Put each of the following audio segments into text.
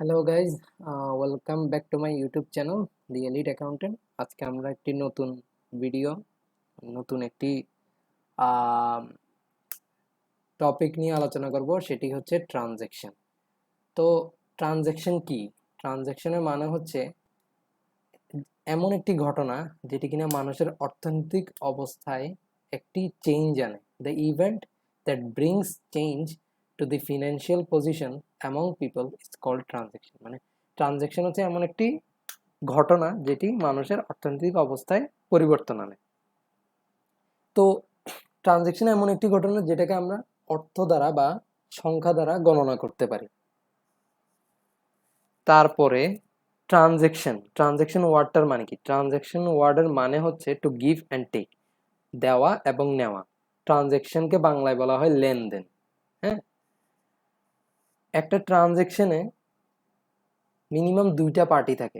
Hello guys, welcome back to my YouTube channel the elite accountant. আজকে আমরা একটি নতুন ভিডিও, নতুন একটি টপিক নিয়ে আলোচনা করব। সেটি হচ্ছে ট্রানজ্যাকশন। তো ট্রানজ্যাকশন কি? ট্রানজ্যাকশনের মানে হচ্ছে এমন একটি ঘটনা যেটি কিনা মানুষের অর্থনৈতিক অবস্থায় একটি চেঞ্জ আনে। The event that brings change to the financial position among people is called transaction. মানে ট্রানজ্যাকশন হচ্ছে এমন একটি ঘটনা যেটি মানুষের অর্থনৈতিক অবস্থায় পরিবর্তন আনে। তো ট্রানজ্যাকশন এমন একটি ঘটনা যেটাকে আমরা অর্থ দ্বারা বা সংখ্যা দ্বারা গণনা করতে পারি। তারপরে ট্রানজ্যাকশন ওয়ার্ডটার মানে কি? ট্রানজ্যাকশন ওয়ার্ডের মানে হচ্ছে টু গিভ অ্যান্ড টেক, দেওয়া এবং নেওয়া। ট্রানজ্যাকশনকে বাংলায় বলা হয় লেনদেন। হ্যাঁ, একটা ট্রানজ্যাকশনে মিনিমাম দুইটা পার্টি থাকে,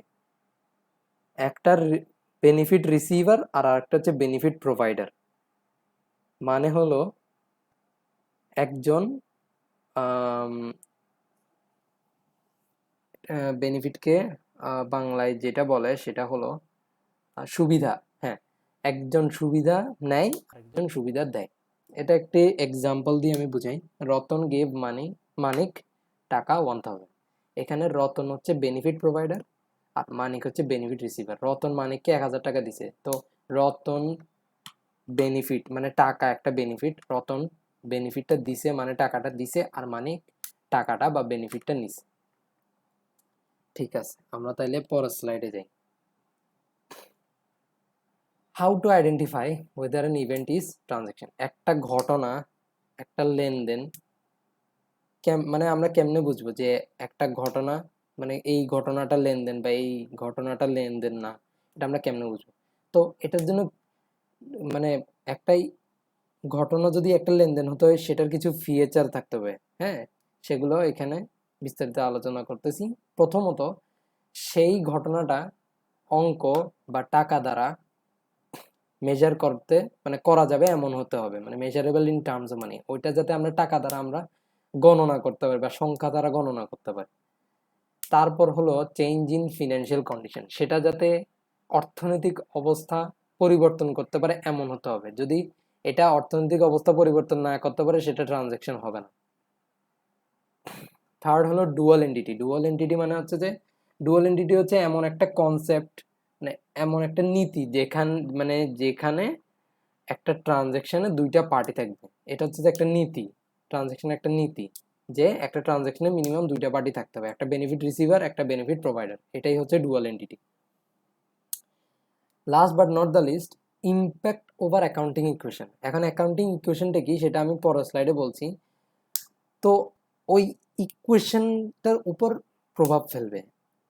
একটা বেনিফিট রিসিভার আর একটা হচ্ছে বেনিফিট প্রোভাইডার। মানে হলো একজন বেনিফিটকে বাংলায় যেটা বলে সেটা হলো সুবিধা। হ্যাঁ, একজন সুবিধা নেয়, আরেকজন সুবিধা দেয়। এটা একটি এক্সাম্পল দিয়ে আমি বুঝাই। রতন গেভ মানিক টাকা 1000। এখানে রতন হচ্ছে বেনিফিট প্রোভাইডার আর মানিক হচ্ছে বেনিফিট রিসিভার। রতন মানিককে 1000 টাকা দিছে, তো রতন বেনিফিট মানে টাকা একটা বেনিফিট, রতন বেনিফিটটা দিছে মানে টাকাটা দিছে, আর মানিক টাকাটা বা বেনিফিটটা নিছে। ঠিক আছে, আমরা তাইলে পরের স্লাইডে যাই। How to identify weather an event is transaction. একটা ঘটনা, একটা লেনদেন মানে আমরা কেমনে বুঝবো যে একটা ঘটনা মানে এই ঘটনাটা লেনদেন বা এই ঘটনাটা লেনদেন না? এটা আমরা কেমনে বুঝবো? তো এটার জন্য মানে একটাই ঘটনা যদি একটা লেনদেন হতে হয় সেটার কিছু ফিচার থাকতে হবে। হ্যাঁ, সেগুলো এখানে বিস্তারিত আলোচনা করতেছি। প্রথমত, সেই ঘটনাটা অঙ্ক বা টাকা দ্বারা মেজার করতে মানে করা যাবে এমন হতে হবে, মানে measurable in terms of money. ওইটা যাতে আমরা টাকা দ্বারা আমরা গণনা করতে পারি বা সংখ্যা দ্বারা গণনা করতে পারি। তারপর হলো চেঞ্জ ইন ফিনান্সিয়াল কন্ডিশন, সেটা যাতে অর্থনৈতিক অবস্থা পরিবর্তন করতে পারে এমন হতে হবে। যদি এটা অর্থনৈতিক অবস্থা পরিবর্তন না করতে পারে সেটা ট্রানজ্যাকশন হবে না। থার্ড হলো ডুয়াল এন্টিটি। ডুয়াল এন্টিটি মানে হচ্ছে যে ডুয়াল এন্টিটি হচ্ছে এমন একটা কনসেপ্ট, মানে এমন একটা নীতি যেখানে একটা ট্রানজ্যাকশনে দুইটা পার্টি থাকবে। এটা হচ্ছে যে একটা নীতি, ট্রানজ্যাকশন একটা নীতি যে একটা ট্রানজ্যাকশনে মিনিমাম দুইটা পার্টি থাকতে হবে, একটা বেনিফিট রিসিভার, একটা বেনিফিট প্রোভাইডার। এটাই হচ্ছে dual entity. Last but not the least, impact over accounting equation. এখন অ্যাকাউন্টিং ইকুয়েশনটা কি সেটা আমি পরের স্লাইডে বলছি। তো ওই ইকুয়েশনটার উপর প্রভাব ফেলবে।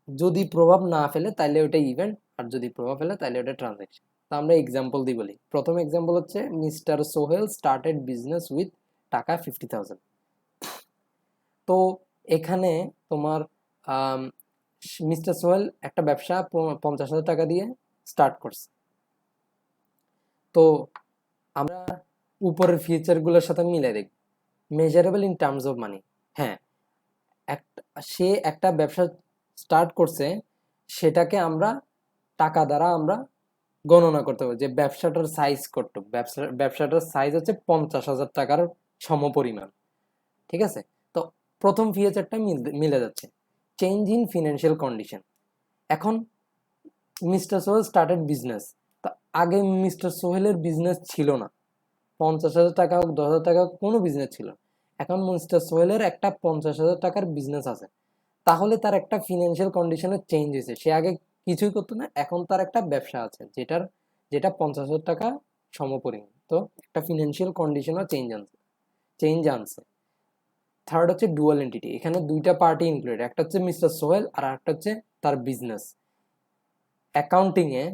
যদি প্রভাব না ফেলে তাহলে ওটা ইভেন্ট, আর যদি প্রভাব ফেলে তাহলে ওটা ট্রানজ্যাকশন। তো আমরা এক্সাম্পল দিই বলি। প্রথম এক্সাম্পল হচ্ছে mister Sohel started business with টাকা 50,000। তো এখানে তোমার মিস্টার সোহেল একটা ব্যবসা 50,000 টাকা দিয়ে স্টার্ট করছে। তো আমরা উপরের ফিচারগুলোর সাথে মিলে দেখব। Measurable in terms of money. হ্যাঁ, সে একটা ব্যবসা স্টার্ট করছে, সেটাকে আমরা টাকা দ্বারা আমরা গণনা করতে হবে যে ব্যবসাটার সাইজ কত। ব্যবসাটার সাইজ হচ্ছে 50,000 টাকার সমপরিমাণ। ঠিক আছে, তো প্রথম ফিচারটা মিলে যাচ্ছে। Change in financial condition. এখন মিস্টার সোহেল স্টার্টেড বিজনেস, তা আগে মিস্টার সোহেলের বিজনেস ছিল না, 50,000 টাকা হোক 10,000 টাকা কোনো বিজনেস ছিল। এখন মিস্টার সোহেলের একটা 50,000 টাকার বিজনেস আছে, তাহলে তার একটা ফিনান্সিয়াল কন্ডিশনের চেঞ্জ হয়েছে। সে আগে কিছুই করতো না, এখন তার একটা ব্যবসা আছে যেটা 50,000 টাকা সমপরিমাণ। তো একটা ফিনান্সিয়াল কন্ডিশনও চেঞ্জ আনছে। থার্ড হচ্ছে ডুয়াল এন্টিটি। এখানে দুইটা পার্টি ইনক্লুডেড, একটা হচ্ছে মিস্টার সোহেল আর একটা হচ্ছে তার বিজনেস। অ্যাকাউন্টিং এ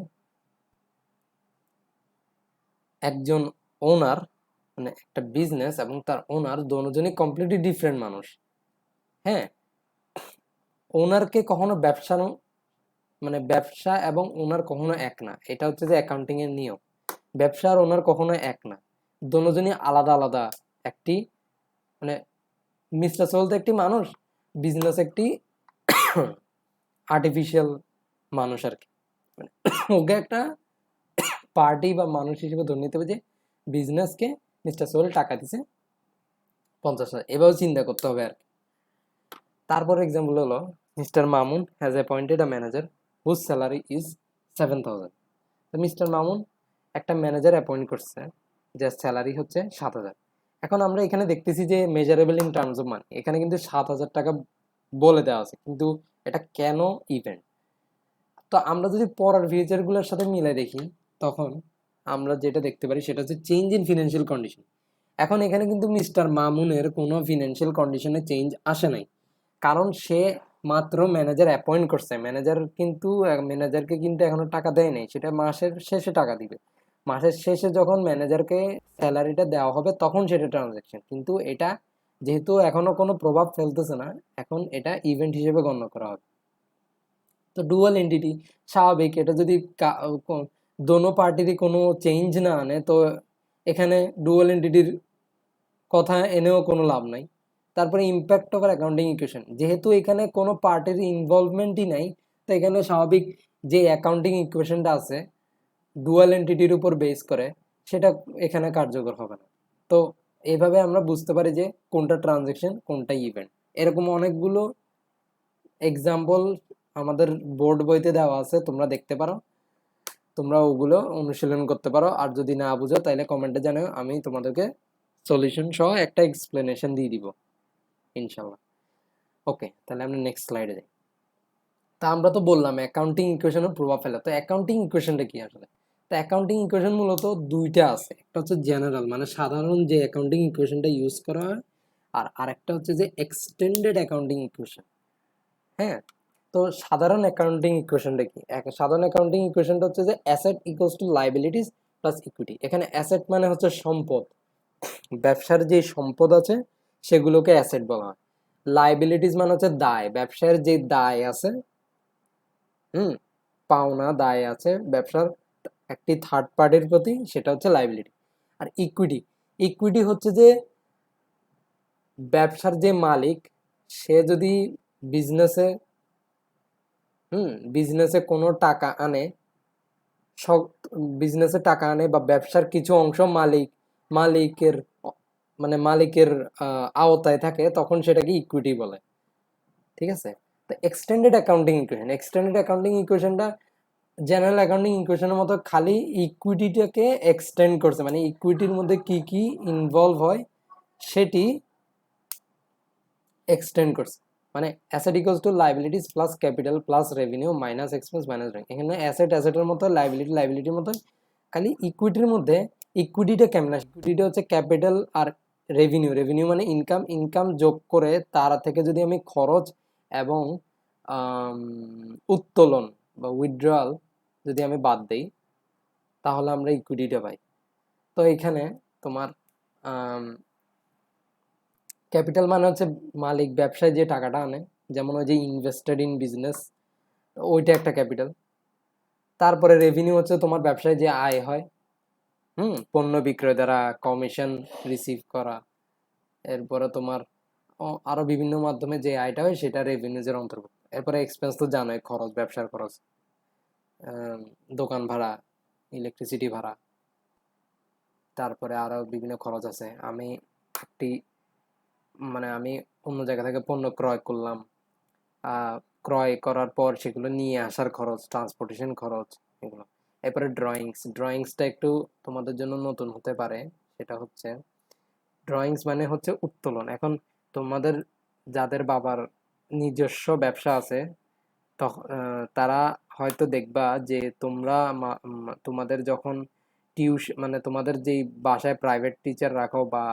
একজন ওনার মানে একটা বিজনেস এবং তার ওনার দুজনই কমপ্লিটলি ডিফারেন্ট মানুষ। হ্যাঁ, ওনারকে কখনো ব্যবসা এবং ওনার কখনো এক না। এটা হচ্ছে যে অ্যাকাউন্টিং এর নিয়ম। ব্যবসা আর ওনার কখনো এক না, দুজনই আলাদা আলাদা। একটি মানে মিস্টার সোহেল তো একটি মানুষ, বিজনেস একটি আর্টিফিশিয়াল মানুষ আর কি, মানে ওকে একটা পার্টি বা মানুষ হিসেবে ধরে নিতে হবে যে বিজনেসকে মিস্টার সোহেল টাকা দিছে 50,000, এভাবে চিন্তা করতে হবে আর কি। তারপর এক্সাম্পল হলো mister Mamun has appointed a manager whose salary is 7,000। তো মিস্টার মামুন একটা ম্যানেজার অ্যাপয়েন্ট করছে যার স্যালারি হচ্ছে 7,000। এখন আমরা এখানে দেখতেছি যে measurable in terms of money, এখানে কিন্তু 7,000 টাকা বলে দেওয়া আছে, কিন্তু এটা কেন ইভেন্ট? তো আমরা যদি পরের ফিচারগুলোর সাথে মিলাই দেখি, তখন আমরা যেটা দেখতে পারি সেটা হচ্ছে চেঞ্জ ইন ফিনান্সিয়াল কন্ডিশন। এখন এখানে কিন্তু মিস্টার মামুনের কোনো ফিনান্সিয়াল কন্ডিশনে চেঞ্জ আসে নাই, কারণ সে মাত্র ম্যানেজার অ্যাপয়েন্ট করছে। ম্যানেজারকে কিন্তু এখনো টাকা দেয় নাই, সেটা মাসের শেষে টাকা দিবে। মাসের শেষে যখন ম্যানেজারকে স্যালারিটা দেওয়া হবে তখন সেটা ট্রানজ্যাকশন, কিন্তু এটা যেহেতু এখনো কোনো প্রভাব ফেলতেছে না, এখন এটা ইভেন্ট হিসেবে গণ্য করা হবে। তো ডুয়াল এন্টিটি স্বাভাবিক, এটা যদি দোনো পার্টিরই কোনো চেঞ্জ না আনে, তো এখানে ডুয়াল এন্টিটির কথা এনেও কোনো লাভ নাই। তারপরে ইম্প্যাক্ট ওভার অ্যাকাউন্টিং ইকুয়েশন, যেহেতু এখানে কোনো পার্টির ইনভলভমেন্টই নাই, তো এখানে স্বাভাবিক যে অ্যাকাউন্টিং ইকুয়েশনটা আছে ডুয়াল এন্টিটির উপর বেস করে, সেটা এখানে কার্যকর হবে না। তো এইভাবে আমরা বুঝতে পারি যে কোনটা ট্রানজ্যাকশন কোনটা ইভেন্ট। এরকম অনেকগুলো এক্সাম্পল আমাদের বোর্ড বইতে দেওয়া আছে, তোমরা দেখতে পারো, তোমরা ওগুলো অনুশীলন করতে পারো। আর যদি না বুঝো তাহলে কমেন্টে জানাও, আমি তোমাদেরকে সলিউশন সহ একটা এক্সপ্লেনেশন দিয়ে দিব ইনশাল্লাহ। ওকে, তাহলে আমরা নেক্সট স্লাইডে যাই। তা আমরা তো বললাম অ্যাকাউন্টিং ইকুয়েশনের প্রভাব ফেলা। তো অ্যাকাউন্টিং ইকুয়েশনটা কি আসলে? তো অ্যাকাউন্টিং ইকুয়েশন মূলত দুইটা আছে, একটা হচ্ছে জেনারেল মানে সাধারণ যে অ্যাকাউন্টিং ইকুয়েশনটা ইউজ করা হয়, আর আরেকটা হচ্ছে যে এক্সটেন্ডেড অ্যাকাউন্টিং ইকুয়েশন। হ্যাঁ, তো সাধারণ অ্যাকাউন্টিং ইকুয়েশনটা কি? সাধারণ অ্যাকাউন্টিং ইকুয়েশনটা হচ্ছে যে asset equals to liabilities plus equity. এখানে অ্যাসেট মানে হচ্ছে সম্পদ, ব্যবসার যে সম্পদ আছে সেগুলোকে অ্যাসেট বলা হয়। লাইবিলিটিস মানে হচ্ছে দায়, ব্যবসার যে দায় আছে, পাওনা দায় আছে ব্যবসার একটি থার্ড পার্টির প্রতি, সেটা হচ্ছে লাইবিলিটি। আর ইকুইটি, ইকুইটি হচ্ছে যে ব্যবসার যে মালিক, সে যদি বিজনেসে বিজনেসে কোনো টাকা আনে, সব বিজনেসে টাকা আনে বা ব্যবসার কিছু অংশ মালিকের মানে মালিকের আওতায় থাকে, তখন সেটাকে ইকুইটি বলে। ঠিক আছে? তো এক্সটেন্ডেড অ্যাকাউন্টিং ইকুয়েশনটা জেনারেল অ্যাকাউন্টিং ইকুয়েশনের মতো খালি ইকুইটিটাকে এক্সটেন্ড করছে, মানে ইকুইটির মধ্যে কি কি ইনভলভ হয় সেটি এক্সটেন্ড করছে। মানে asset equals to liabilities plus capital plus revenue minus expense minus rent. এখানে অ্যাসেটের মতো, লাইবিলিটির মতো, খালি ইকুইটির মধ্যে ইকুইটিটা কেমন আসে? ইকুইটিটা হচ্ছে ক্যাপিটাল আর রেভিনিউ মানে ইনকাম যোগ করে তার থেকে যদি আমি খরচ এবং উত্তোলন বা উইথড্রয়াল যদি আমি বাদ দেই, তাহলে আমরা ইকুইটিটা পাই। তো এখানে তোমার ক্যাপিটাল মানে হচ্ছে মালিক ব্যবসায় যে টাকাটা আনে, যেমন ওই যে ইনভেস্টেড ইন বিজনেস, ওইটা একটা ক্যাপিটাল। তারপরে রেভিনিউ হচ্ছে তোমার ব্যবসায় যে আয় হয়, পণ্য বিক্রয় দ্বারা কমিশন রিসিভ করা, এরপরে তোমার আরো বিভিন্ন মাধ্যমে যে আয়টা হয় সেটা রেভিনিউজের অন্তর্ভুক্ত। এরপরে এক্সপেন্স তো জানোই, খরচ, ব্যবসার খরচ, দোকান ভাড়া, ইলেকট্রিসিটি ভাড়া, তারপরে আরো বিভিন্ন খরচ আছে। আমি অন্য জায়গা থেকে পণ্য ক্রয় করলাম, ক্রয় করার পর সেগুলো নিয়ে আসার খরচ, ট্রান্সপোর্টেশন খরচ, এগুলো। এরপরে ড্রয়িংসটা একটু তোমাদের জন্য নতুন হতে পারে। সেটা হচ্ছে ড্রয়িংস মানে হচ্ছে উত্তোলন। এখন তোমাদের যাদের বাবার নিজস্ব ব্যবসা আছে, তখন তারা হয়তো দেখবা যে তোমরা তোমাদের যখন মানে তোমাদের যেই বাসায় প্রাইভেট টিচার রাখো বা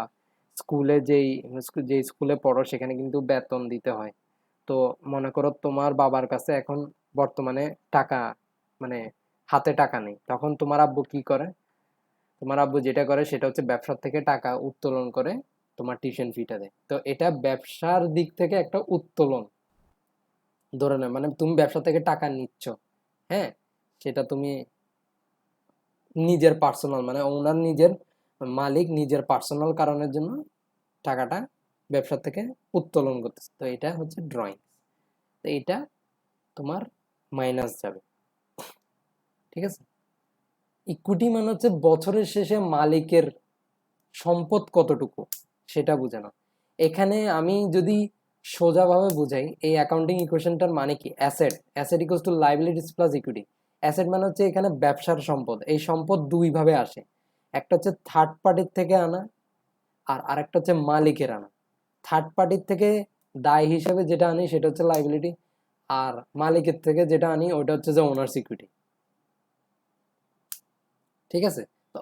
স্কুলে যেই স্কুলে পড়ো, সেখানে কিন্তু বেতন দিতে হয়। তো মনে করো তোমার বাবার কাছে এখন বর্তমানে টাকা, মানে হাতে টাকা নেই, তখন তোমার আব্বু কি করে? তোমার আব্বু যেটা করে সেটা হচ্ছে ব্যবসার থেকে টাকা উত্তোলন করে তোমার টিউশন ফিটা দেয়। তো এটা ব্যবসার দিক থেকে একটা উত্তোলন ধরে নেয়, মানে তুমি ব্যবসা থেকে টাকা নিচ্ছ, হ্যাঁ, সেটা তুমি নিজের পার্সোনাল, মানে ওনার নিজের মালিক নিজের পার্সোনাল কারণের জন্য টাকাটা ব্যবসা থেকে উত্তোলন করতেছে। তো এটা হচ্ছে ড্রয়িং। তো এটা তোমার মাইনাস যাবে, ঠিক আছে। ইকুইটি মানে হচ্ছে বছরের শেষে মালিকের সম্পদ কতটুকু সেটা বোঝানো। এখানে আমি যদি সোজাভাবে বুঝাই, এই অ্যাকাউন্টিং ইকুয়েশনটার মানে কি, asset equals to liabilities plus equity. Asset মানে হচ্ছে এখানে ব্যবসার সম্পদ, এই সম্পদ দুই ভাবে আসে, একটা হচ্ছে থার্ড পার্টির থেকে আনা আর আরেকটা হচ্ছে মালিকের আনা। থার্ড পার্টির থেকে দায় হিসেবে যেটা আনি সেটা হচ্ছে লাইবিলিটি, আর মালিকের থেকে যেটা আনি ওটা হচ্ছে যে ওনার সিকিউরিটি, ঠিক আছে। তো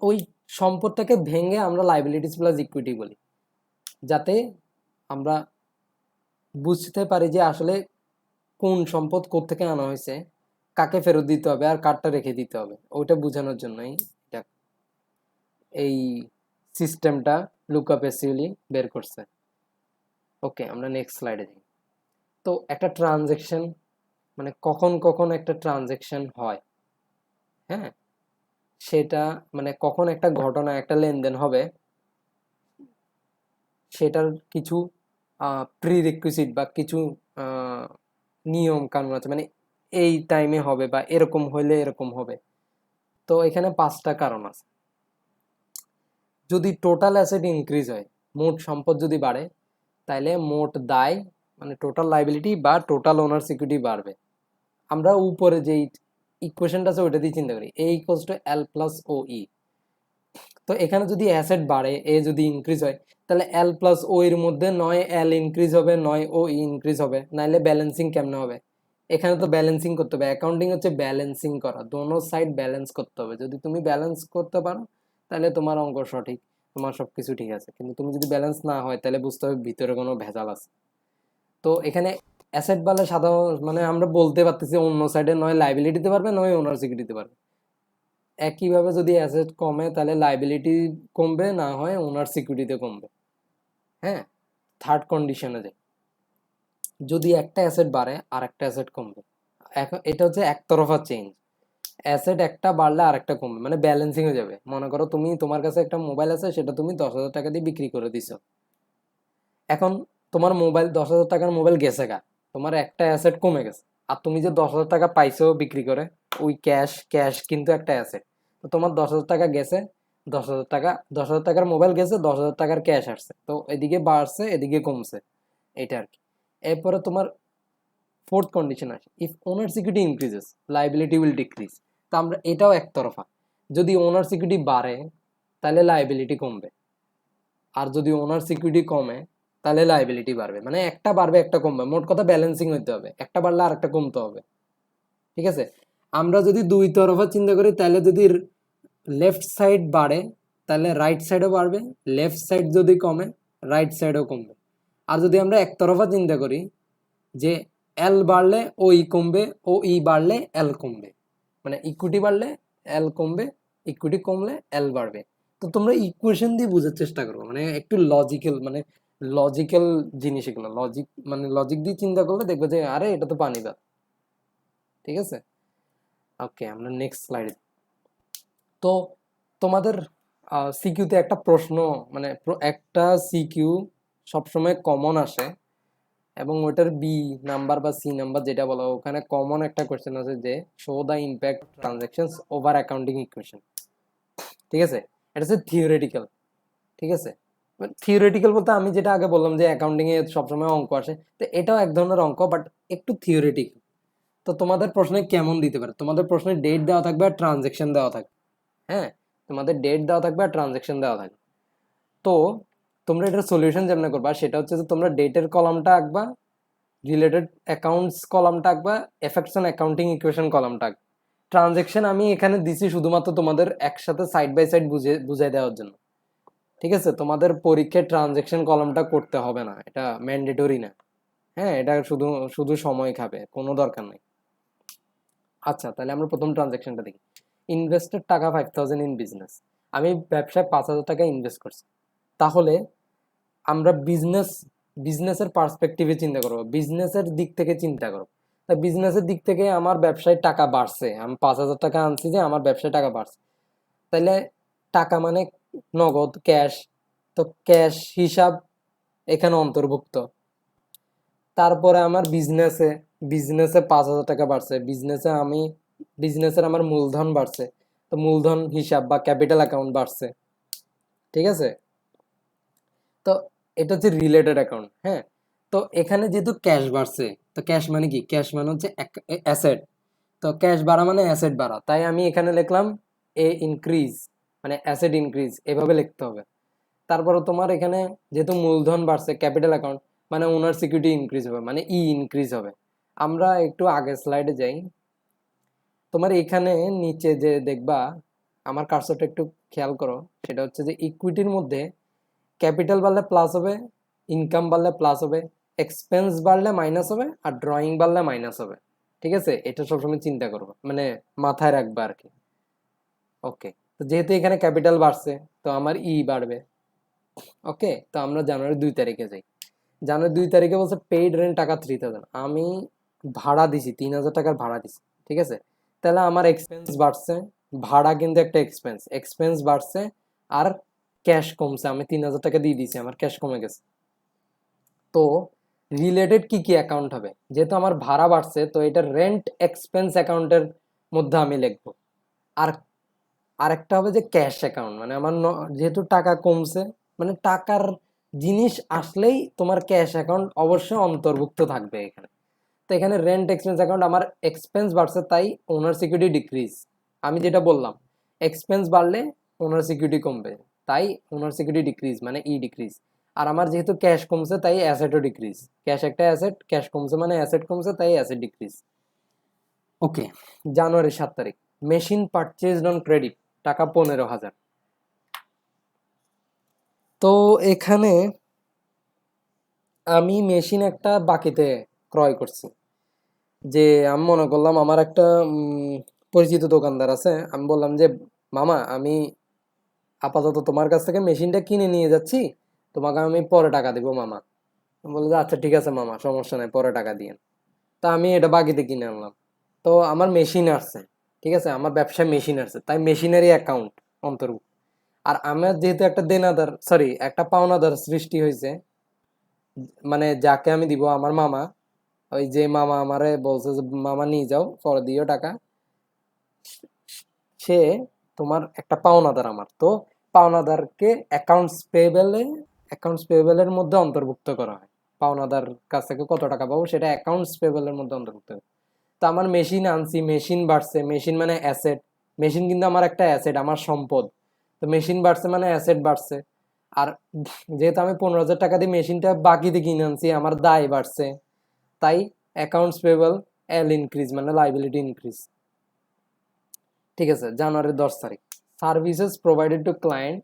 ওই সম্পদটাকে ভেঙে আমরা লাইবিলিটিস প্লাস ইকুইটি বলি, যাতে আমরা বুঝতে পারি যে আসলে কোন সম্পদ কোত্থেকে আনা হয়েছে, কাকে ফেরত দিতে হবে আর কারটা রেখে দিতে হবে, ওইটা বোঝানোর জন্যই এই সিস্টেমটা লুকআপ এসিউলি বের করছে। ওকে, আমরা নেক্সট স্লাইডে যাই। তো একটা ট্রানজেকশন মানে কখন কখন একটা ট্রানজেকশন হয়, হ্যাঁ, সেটা মানে কখন একটা ঘটনা একটা লেনদেন হবে সেটার কিছু প্রিরিকুইজিট বা কিছু নিয়ম কানুন আছে, মানে এই টাইমে হবে বা এরকম হইলে এরকম হবে। তো এখানে 5টা কারণ আছে। যদি টোটাল অ্যাসেট ইনক্রিজ হয়, মোট সম্পদ যদি বাড়ে, তাহলে মোট দায় মানে টোটাল লাইবিলিটি বা টোটাল ওনার সিকিউরিটি বাড়বে। আমরা উপরে যেই ইকুয়েশনটা আছে ওইটা দিয়ে চিন্তা করি, এ ইকুয়ালস টু এল প্লাস ও ই। তো এখানে যদি অ্যাসেট বাড়ে, এ যদি ইনক্রিজ হয়, তাহলে এল প্লাস ও এর মধ্যে নয় এল ইনক্রিজ হবে নয় ও ই ইনক্রিজ হবে, নাইলে ব্যালেন্সিং কেমনে হবে। এখানে তো ব্যালেন্সিং করতে হবে, অ্যাকাউন্টিং হচ্ছে ব্যালেন্সিং করা, দোনো সাইড ব্যালেন্স করতে হবে। যদি তুমি ব্যালেন্স করতে পারো তাহলে তোমার অঙ্ক সঠিক, তোমার সবকিছু ঠিক আছে। কিন্তু তুমি যদি ব্যালেন্স না হয় তাহলে বুঝতে হবে ভিতরে কোনো ভেজাল আছে। তো এখানে অ্যাসেট বাড়লে সাধারণ মানে আমরা বলতে পারতেছি অন্য সাইডে নয় লাইবিলিটি দিতে পারবে নয় ওনার সিকিউরিটি দিতে পারবে। একইভাবে যদি অ্যাসেট কমে তাহলে লাইবিলিটি কমবে, না হয় ওনার সিকিউরিটিতে কমবে। হ্যাঁ, থার্ড কন্ডিশনে যায়, যদি একটা অ্যাসেট বাড়ে আর একটা অ্যাসেট কমবে। এখন এটা হচ্ছে একতরফা চেঞ্জ, অ্যাসেট একটা বাড়লে আর একটা কমবে, মানে ব্যালেন্সিং হয়ে যাবে। মনে করো তুমি, তোমার কাছে একটা মোবাইল আছে, সেটা তুমি 10,000 টাকা দিয়ে বিক্রি করে দিছো। এখন তোমার মোবাইল 10,000 টাকার মোবাইল গেছে গা, তোমার একটা অ্যাসেট কমে গেছে। আর তুমি যে 10,000 টাকা পাইছো বিক্রি করে, ওই ক্যাশ ক্যাশ কিন্তু একটা অ্যাসেট। তো তোমার 10,000 টাকা গেছে, 10,000 টাকা, 10,000 টাকার মোবাইল গেছে, 10,000 টাকার ক্যাশ আসছে, তো এদিকে বাড়ছে এদিকে কমছে, এটা আর কি। এরপরে তোমার ফোর্থ কন্ডিশন আসে, if owner security increases liability will decrease. তো আমরা এটাও একতরফা, যদি ওনার সিকিউরিটি বাড়ে তাহলে লাইবিলিটি কমবে, আর যদি ওনার সিকিউরিটি কমে তাহলে লাইবিলিটি বাড়বে। মানে একটা বাড়বে একটা কমবে, মোট কথা ব্যালেন্সিং হইতে হবে, একটা বাড়লে আর একটা কমতে হবে, ঠিক আছে। আমরা যদি দুই তরফা চিন্তা করি, তাহলে যদি লেফট সাইড বাড়ে তাহলে রাইট সাইডও বাড়বে, লেফট সাইড যদি কমে রাইট সাইডও কমবে। আর যদি আমরা একতরফা চিন্তা করি যে এল বাড়লে ও ই কমবে, ও ই বাড়লে এল কমবে, মানে ইকুইটি বাড়লে এল কমবে, ইকুইটি কমলে এল বাড়বে। তো তোমরা ইকুয়েশন দিয়ে বোঝার চেষ্টা করো, মানে একটু লজিক্যাল, মানে লজিক্যাল জিনিস এগুলো, লজিক মানে লজিক দিয়ে চিন্তা করলে দেখবে যে আরে এটা তো পানি বাদ, ঠিক আছে। ওকে, আমরা নেক্সট স্লাইডে। তো তোমাদের সিকিউতে একটা প্রশ্ন, মানে একটা সিকিউ সবসময় কমন আসে, এবং ওটার বি নাম্বার বা সি নাম্বার যেটা বলা, ওখানে কমন একটা কোয়েশ্চেন আছে যে show the impact transactions over accounting equation, ঠিক আছে। এটা হচ্ছে থিওরিটিক্যাল, ঠিক আছে। থিওরিটিক্যাল বলতে আমি যেটা আগে বললাম যে অ্যাকাউন্টিং এ সবসময় অঙ্ক আসে, তো এটাও এক ধরনের অঙ্ক, বাট একটু থিওরিটিক্যাল। তো তোমাদের প্রশ্নে কেমন দিতে পারে, তোমাদের প্রশ্নে ডেট দেওয়া থাকবে আর ট্রানজেকশন দেওয়া থাকবে, হ্যাঁ, তোমাদের ডেট দেওয়া থাকবে আর ট্রানজেকশন দেওয়া থাকবে। তো তোমরা এটার সলিউশন যেমন করবা সেটা হচ্ছে যে তোমরা ডেটের কলামটা আঁকবা, রিলেটেড অ্যাকাউন্টস কলামটা আঁকবা, এফেক্টস অন অ্যাকাউন্টিং ইকুয়েশন কলামটা আঁকবা। ট্রানজেকশন আমি এখানে দিছি শুধুমাত্র তোমাদের একসাথে সাইড বাই সাইড বুঝিয়ে দেওয়ার জন্য, ঠিক আছে। তোমাদের পরীক্ষায় ট্রানজেকশন কলামটা করতে হবে না, এটা ম্যান্ডেটরি না, হ্যাঁ, এটা শুধু শুধু সময় খাবে, কোনো দরকার নেই। আচ্ছা, তাহলে আমরা প্রথম ট্রানজেকশনটা দেখি। ইনভেস্টেড টাকা 5,000 ইন বিজনেস, আমি ব্যবসায় 5,000 টাকা ইনভেস্ট করছি। তাহলে আমরা বিজনেসের পার্সপেক্টিভে চিন্তা করবো, বিজনেসের দিক থেকে চিন্তা করবো। তা বিজনেসের দিক থেকে আমার ব্যবসায় টাকা বাড়ছে, আমি 5,000 টাকা আনছি যে আমার ব্যবসায় টাকা বাড়ছে, তাইলে টাকা মানে নগদ ক্যাশ, তো ক্যাশ হিসাব এখানে অন্তর্ভুক্ত। তারপরে আমার বিজনেসে 5,000 টাকা বাড়ছে, বিজনেসের আমার মূলধন বাড়ছে, তো মূলধন হিসাব বা ক্যাপিটাল অ্যাকাউন্ট বাড়ছে। ঠিক আছে, তো এটা হচ্ছে রিলেটেড অ্যাকাউন্ট। হ্যাঁ, তো এখানে যেহেতু ক্যাশ বাড়ছে, তো ক্যাশ মানে কি, ক্যাশ মানে হচ্ছে অ্যাসেট, তো ক্যাশ বাড়া মানে অ্যাসেট বাড়া, তাই আমি এখানে লিখলাম এ ইনক্রিজ, মানে অ্যাসেট ইনক্রিজ, এভাবে লিখতে হবে। তারপরে তোমার এখানে যেহেতু মূলধন বাড়ছে, ক্যাপিটাল অ্যাকাউন্ট, মানে ওনার সিকিউরিটি ইনক্রিজ হবে, মানে ই ইনক্রিজ হবে। আমরা একটু আগের স্লাইডে যাই। তোমার এখানে নিচে যে দেখবা, আমার কার্সরটা একটু খেয়াল করো, সেটা হচ্ছে যে ইকুইটির মধ্যে ক্যাপিটাল বাড়লে প্লাস হবে, ইনকাম বাড়লে প্লাস হবে, এক্সপেন্স বাড়লে মাইনাস হবে, আর ড্রয়িং বাড়লে মাইনাস হবে। ঠিক আছে, এটা সবসময় চিন্তা করবো, মানে মাথায় রাখবা আর কি। ওকে, তো যেহেতু এখানে ক্যাপিটাল বাড়ছে, তো আমার ই বাড়বে। ওকে, তো আমরা জানুয়ারি 2 তারিখে যাই। জানুয়ারি 2 তারিখে বলছে পেইড রেন্ট টাকা 3,000, আমি ভাড়া দিছি 3,000 টাকার ভাড়া দিছি। ঠিক আছে, তাহলে আমার এক্সপেন্স বাড়ছে, ভাড়া কিন্তু একটা এক্সপেন্স, এক্সপেন্স বাড়ছে, আর ক্যাশ কমছে, আমি 3,000 টাকা দিয়ে দিছি, আমার ক্যাশ কমে গেছে। তো রিলেটেড কি কি অ্যাকাউন্ট হবে, যেহেতু আমার ভাড়া বাড়ছে, তো এটা রেন্ট এক্সপেন্স অ্যাকাউন্টের মধ্যে আমি লিখবো। আর আরেকটা হবে যে ক্যাশ অ্যাকাউন্ট, মানে আমার যেহেতু টাকা কমছে, মানে টাকার জিনিস আসলেই তোমার ক্যাশ অ্যাকাউন্ট অবশ্যই অন্তর্ভুক্ত থাকবে এখানে। তো এখানে রেন্ট এক্সপেন্স অ্যাকাউন্ট, আমার এক্সপেন্স বাড়ছে, তাই ওনার সিকিউরিটি ডিক্রিজ। আমি যেটা বললাম, এক্সপেন্স বাড়লে ওনার সিকিউরিটি কমবে, তাই ওনার সিকিউরিটি ডিক্রিজ, মানে ই ডিক্রিজ। আর আমার যেহেতু ক্যাশ কমছে, তাই অ্যাসেটও ডিক্রিজ, ক্যাশ একটা অ্যাসেট, ক্যাশ কমছে মানে অ্যাসেট কমছে, তাই অ্যাসেট ডিক্রিজ। ওকে, জানুয়ারি 7 তারিখ, মেশিন পারচেজড অন ক্রেডিট, টাকা 15,000। তো এখানে আমি মেশিন একটা বাকিতে ক্রয় করছি, যে আমি মনে করলাম আমার একটা পরিচিত দোকানদার আছে, আমি বললাম যে মামা, আমি আপাতত তোমার কাছ থেকে মেশিনটা কিনে নিয়ে যাচ্ছি, তোমাকে আমি পরে টাকা দিব মামা। বললো যে আচ্ছা ঠিক আছে মামা, সমস্যা নাই, পরে টাকা দিয়েন। তা আমি এটা বাকিতে কিনে আনলাম, তো আমার মেশিন আসছে। ঠিক আছে, আমার ব্যবসায় মেশিন আসছে, তাই মেশিনারি অ্যাকাউন্ট অন্তর্ভুক্ত। আর আমার যেহেতু একটা দেনাদার, সরি, একটা পাওনাদার সৃষ্টি হয়েছে, মানে যাকে আমি দিব, আমার মামা, ওই যে মামা আমারে বলছে যে মামা নিয়ে যাও, পরে দিও টাকা, সে তোমার একটা পাওনাদার আমার। তো পাওনাদারকে অ্যাকাউন্টস পেয়েবলের মধ্যে অন্তর্ভুক্ত করা হয়। পাওনাদার কাছ থেকে কত টাকা পাবো, সেটা অ্যাকাউন্টস পেয়েবলের মধ্যে অন্তর্ভুক্ত হয়। তো আমার মেশিন আনছি, মেশিন বাড়ছে, মেশিন মানে অ্যাসেট, মেশিন কিন্তু আমার একটা অ্যাসেট, আমার সম্পদ। তো মেশিন বাড়ছে মানে অ্যাসেট বাড়ছে। আর যেহেতু আমি 15,000 টাকা দিয়ে মেশিনটা বাকিতে কিনে আনছি, আমার দায় বাড়ছে, তাই অ্যাকাউন্টস পেয়েবল এল ইনক্রিজ, মানে লাইবিলিটি ইনক্রিজ। ঠিক আছে, জানুয়ারির 10 তারিখ, services provided to client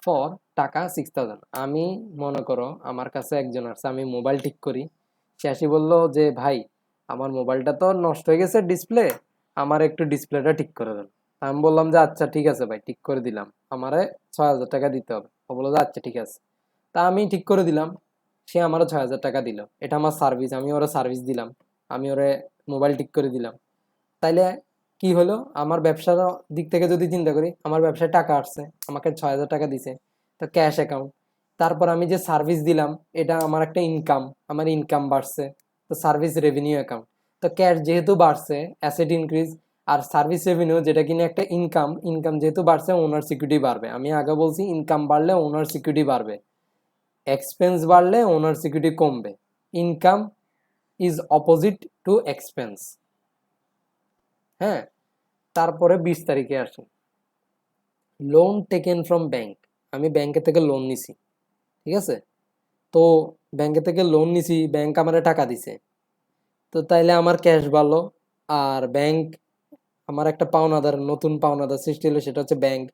for টাকা 6,000। আমি মনে করো আমার কাছে একজন আসছে, আমি মোবাইল ঠিক করি, সে আসি বললো যে ভাই, আমার মোবাইলটা তো নষ্ট হয়ে গেছে ডিসপ্লে, আমার একটু ডিসপ্লেটা ঠিক করে দেন। আমি বললাম যে আচ্ছা ঠিক আছে ভাই, ঠিক করে দিলাম, আমারে 6,000 টাকা দিতে হবে। ও বললো যে আচ্ছা ঠিক আছে। তা আমি ঠিক করে দিলাম, সে আমারও 6,000 টাকা দিল, এটা আমার সার্ভিস, আমি ওরা সার্ভিস দিলাম, আমি ওরে মোবাইল ঠিক করে দিলাম। তাইলে কি হলো, আমার ব্যবসার দিক থেকে যদি চিন্তা করি, আমার ব্যবসায় টাকা আসছে, আমাকে 6,000 টাকা দিছে, তো ক্যাশ অ্যাকাউন্ট। তারপর আমি যে সার্ভিস দিলাম, এটা আমার একটা ইনকাম, আমার ইনকাম বাড়ছে, তো সার্ভিস রেভিনিউ অ্যাকাউন্ট। তো ক্যাশ যেহেতু বাড়ছে, অ্যাসেট ইনক্রিজ, আর সার্ভিস রেভিনিউ যেটা কিনা একটা ইনকাম, ইনকাম যেহেতু বাড়ছে, ওনার সিকিউরিটি বাড়বে। আমি আগে বলছি ইনকাম বাড়লে ওনার সিকিউরিটি বাড়বে, এক্সপেন্স বাড়লে ওনার সিকিউরিটি কমবে। Income is opposite to expense. হ্যাঁ, তারপরে 20 তারিখে আসি, লোন টেকেন ফ্রম ব্যাংক, আমি ব্যাংকে থেকে লোন নিছি। ঠিক আছে, তো ব্যাংকে থেকে লোন নিছি, ব্যাংক আমারে টাকা দিছে, তো তাইলে আমার ক্যাশ বাড়লো। আর ব্যাংক আমার একটা পাওনাদার, নতুন পাওনাদার সৃষ্টি হলো, সেটা হচ্ছে ব্যাংক,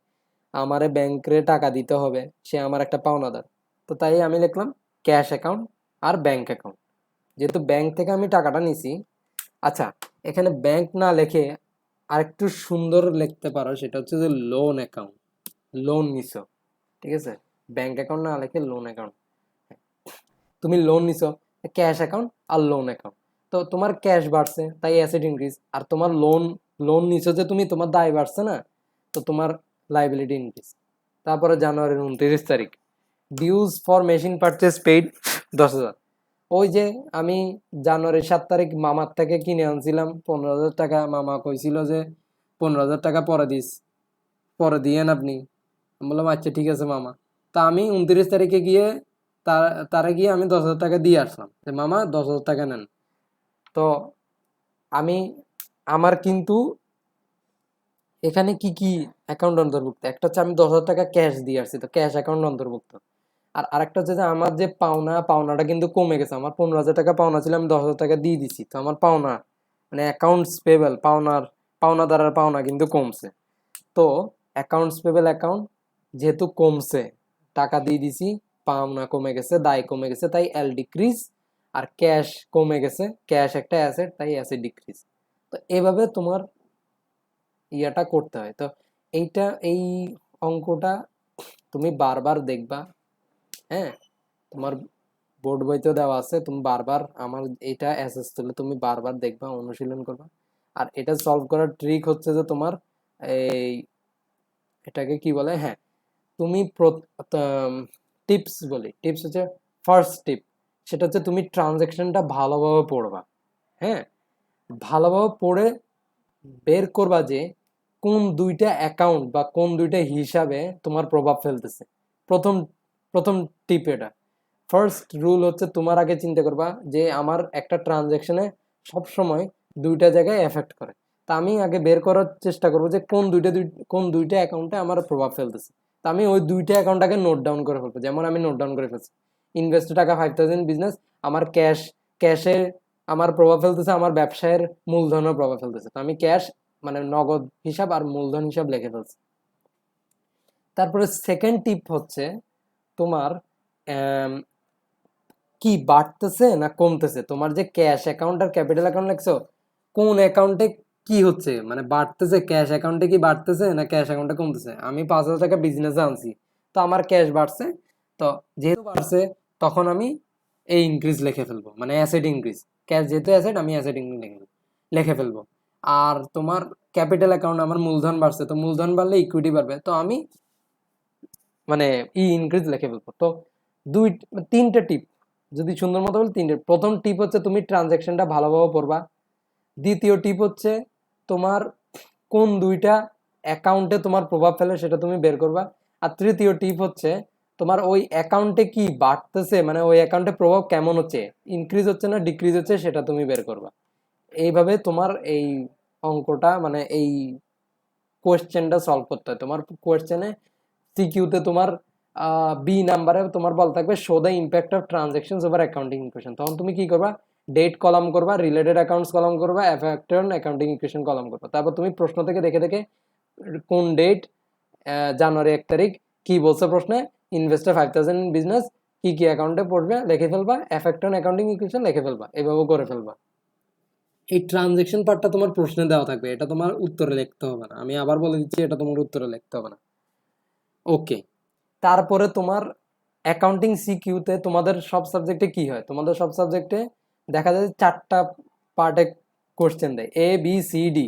আমারে ব্যাংকে টাকা দিতে হবে, সে আমার একটা পাওনাদার। তো তাই আমি লিখলাম ক্যাশ অ্যাকাউন্ট আর ব্যাংক অ্যাকাউন্ট, যেহেতু ব্যাংক থেকে আমি টাকাটা নিছি। আচ্ছা, এখানে ব্যাংক না লিখে আরেকটু সুন্দর লিখতে পারো, সেটা হচ্ছে যে লোন অ্যাকাউন্ট, লোন নিছো। ঠিক আছে, ব্যাংক অ্যাকাউন্ট না লিখে লোন অ্যাকাউন্ট, তুমি লোন নিছো, ক্যাশ অ্যাকাউন্ট আর লোন অ্যাকাউন্ট। তো তোমার ক্যাশ বাড়ছে, তাই অ্যাসেট ইনক্রিজ, আর তোমার লোন লোন নিছো যে তুমি, তোমার দায় বাড়ছে না, তো তোমার লাইবিলিটি ইনক্রিজ। তারপরে জানুয়ারির 29 তারিখ, dues for machine purchase paid 10,000। ওই যে আমি জানুয়ারির 7 তারিখ মামার থেকে কিনে আনছিলাম 15,000 টাকা, মামা কইছিল যে 15,000 টাকা পরে দিস, পরে দিয়েন আপনি। আমি বললাম আচ্ছা ঠিক আছে মামা। তা আমি 29 তারিখে গিয়ে তারে গিয়ে আমি 10,000 টাকা দিয়ে আসলাম যে মামা 10,000 টাকা নেন। তো আমি আমার কিন্তু এখানে কি কি অ্যাকাউন্ট অন্তর্ভুক্ত, একটা হচ্ছে আমি 10,000 টাকা ক্যাশ দিয়ে আসছি, তো ক্যাশ অ্যাকাউন্ট অন্তর্ভুক্ত। আর আরেকটা হচ্ছে যে আমার যে পাওনাটা কিন্তু কমে গেছে, আমার 15,000 টাকা পাওনা ছিল, আমি 10,000 টাকা দিয়ে দিছি, তো আমার পাওনা মানে অ্যাকাউন্টস পেবল, পাওনাদারের পাওনা কিন্তু কমছে। তো অ্যাকাউন্টস পেবল অ্যাকাউন্ট যেহেতু কমছে, টাকা দিয়ে দিছি, পাওনা কমে গেছে, দায় কমে গেছে, তাই এল ডিক্রিজ। আর ক্যাশ কমে গেছে, ক্যাশ একটা অ্যাসেট, তাই অ্যাসেট ডিক্রিজ। তো এভাবে তোমার ইয়াটা করতে হয়। তো এই অঙ্কটা তুমি বারবার দেখবা, হ্যাঁ, তোমার বোর্ড বইতেও দেওয়া আছে, তুমি বারবার আমার এটা অ্যাসেস তুলে তুমি বারবার দেখবা, অনুশীলন করবা। আর এটা সলভ করার ট্রিক হচ্ছে যে তোমার এই এটাকে কি বলে, হ্যাঁ, তুমি টিপস বলি, টিপস হচ্ছে ফার্স্ট টিপ, সেটা হচ্ছে তুমি ট্রানজ্যাকশনটা ভালোভাবে পড়বা। হ্যাঁ, ভালোভাবে পড়ে বের করবা যে কোন দুইটা অ্যাকাউন্ট বা কোন দুইটা হিসাবে তোমার প্রভাব ফেলতেছে। প্রথম প্রথম টিপ এটা, ফার্স্ট রুল হচ্ছে তোমার আগে চিন্তা করবা যে আমার একটা ট্রানজ্যাকশনে সবসময় দুইটা জায়গায় এফেক্ট করে। তা আমি আগে বের করার চেষ্টা করবো যে কোন দুইটা অ্যাকাউন্টে আমার প্রভাব ফেলতেছে। তা আমি ওই দুইটা অ্যাকাউন্টটাকে নোট ডাউন করে ফেলবো। যেমন আমি নোট ডাউন করে ফেলছি ইনভেস্ট টাকা 5,000 বিজনেস, আমার ক্যাশে আমার প্রভাব ফেলতেছে, আমার ব্যবসায়ের মূলধনের প্রভাব ফেলতেছে। তো আমি ক্যাশ মানে নগদ হিসাব আর মূলধন হিসাব লিখে ফেলছি। তারপরে সেকেন্ড টিপ হচ্ছে তোমার কি বাড়তেছে না কমতেছে, তোমার যে ক্যাশ অ্যাকাউন্ট আর ক্যাপিটাল অ্যাকাউন্ট লিখছো, কোন অ্যাকাউন্টে কি হচ্ছে, মানে বাড়তেছে, ক্যাশ অ্যাকাউন্টে কি বাড়তেছে না ক্যাশ অ্যাকাউন্টে কমতেছে। আমি 5,000 টাকা বিজনেসে আনছি, তো আমার ক্যাশ বাড়ছে, তো যেহেতু বাড়ছে তখন আমি এই ইনক্রিজ লিখে ফেলবো, মানে অ্যাসেট ইনক্রিজ। ক্যাশ যেহেতু অ্যাসেট, আমি অ্যাসেট ইনক্রিজ লিখে ফেলবো। আর তোমার ক্যাপিটাল অ্যাকাউন্ট, আমার মূলধন বাড়ছে, তো মূলধন বাড়লে ইকুইটি বাড়বে, তো আমি মানে ইনক্রিজ লিখে ফেলবো। তো তিনটে টিপ যদি সুন্দর মতো বলি, তিনটে। প্রথম টিপ হচ্ছে তুমি ট্রানজ্যাকশনটা ভালোভাবে পড়বা। দ্বিতীয় টিপ হচ্ছে তোমার কোন দুইটা অ্যাকাউন্টে তোমার প্রভাব ফেলে সেটা তুমি বের করবা। আর তৃতীয় টিপ হচ্ছে তোমার ওই অ্যাকাউন্টে কি বাড়তেছে, মানে ওই অ্যাকাউন্টে প্রভাব কেমন হচ্ছে, ইনক্রিজ হচ্ছে না ডিক্রিজ হচ্ছে, সেটা তুমি বের করবা। এইভাবে তোমার এই অঙ্কটা মানে এই কোয়েশ্চেনটা সলভ করতে হয়। তোমার কোয়েশ্চেনে সিকিউতে তোমার বি নাম্বারে তোমার বল থাকবে show the impact of transactions over accounting equation. তখন তুমি কি করবা, ডেট কলাম করবা, রিলেটেড অ্যাকাউন্টস কলাম করবা, effect on accounting equation column করবা। তারপর তুমি প্রশ্ন থেকে দেখে দেখে কোন ডেট, জানুয়ারি 1 তারিখ, কি বলছে প্রশ্নে, ইনভেস্টার 5,000 বিজনেস, কি কি অ্যাকাউন্টে পড়বে লিখে ফেলবা, এফেক্ট অন অ্যাকাউন্টিং ইকুয়েশন লিখে ফেলবা, এভাবে করে ফেলবা। এই ট্রানজেকশন পার্টটা তোমার প্রশ্নে দেওয়া থাকবে, এটা তোমার উত্তরে লিখতে হবে না। আমি আবার বলে দিচ্ছি, এটা তোমার উত্তরে লিখতে হবে না। ওকে, তারপরে তোমার অ্যাকাউন্টিং সিকিউতে তোমাদের সব সাবজেক্টে কি হয়, তোমাদের সব সাবজেক্টে দেখা যায় 4টা পার্টে কোশ্চেন দেয়, এ বি সি ডি।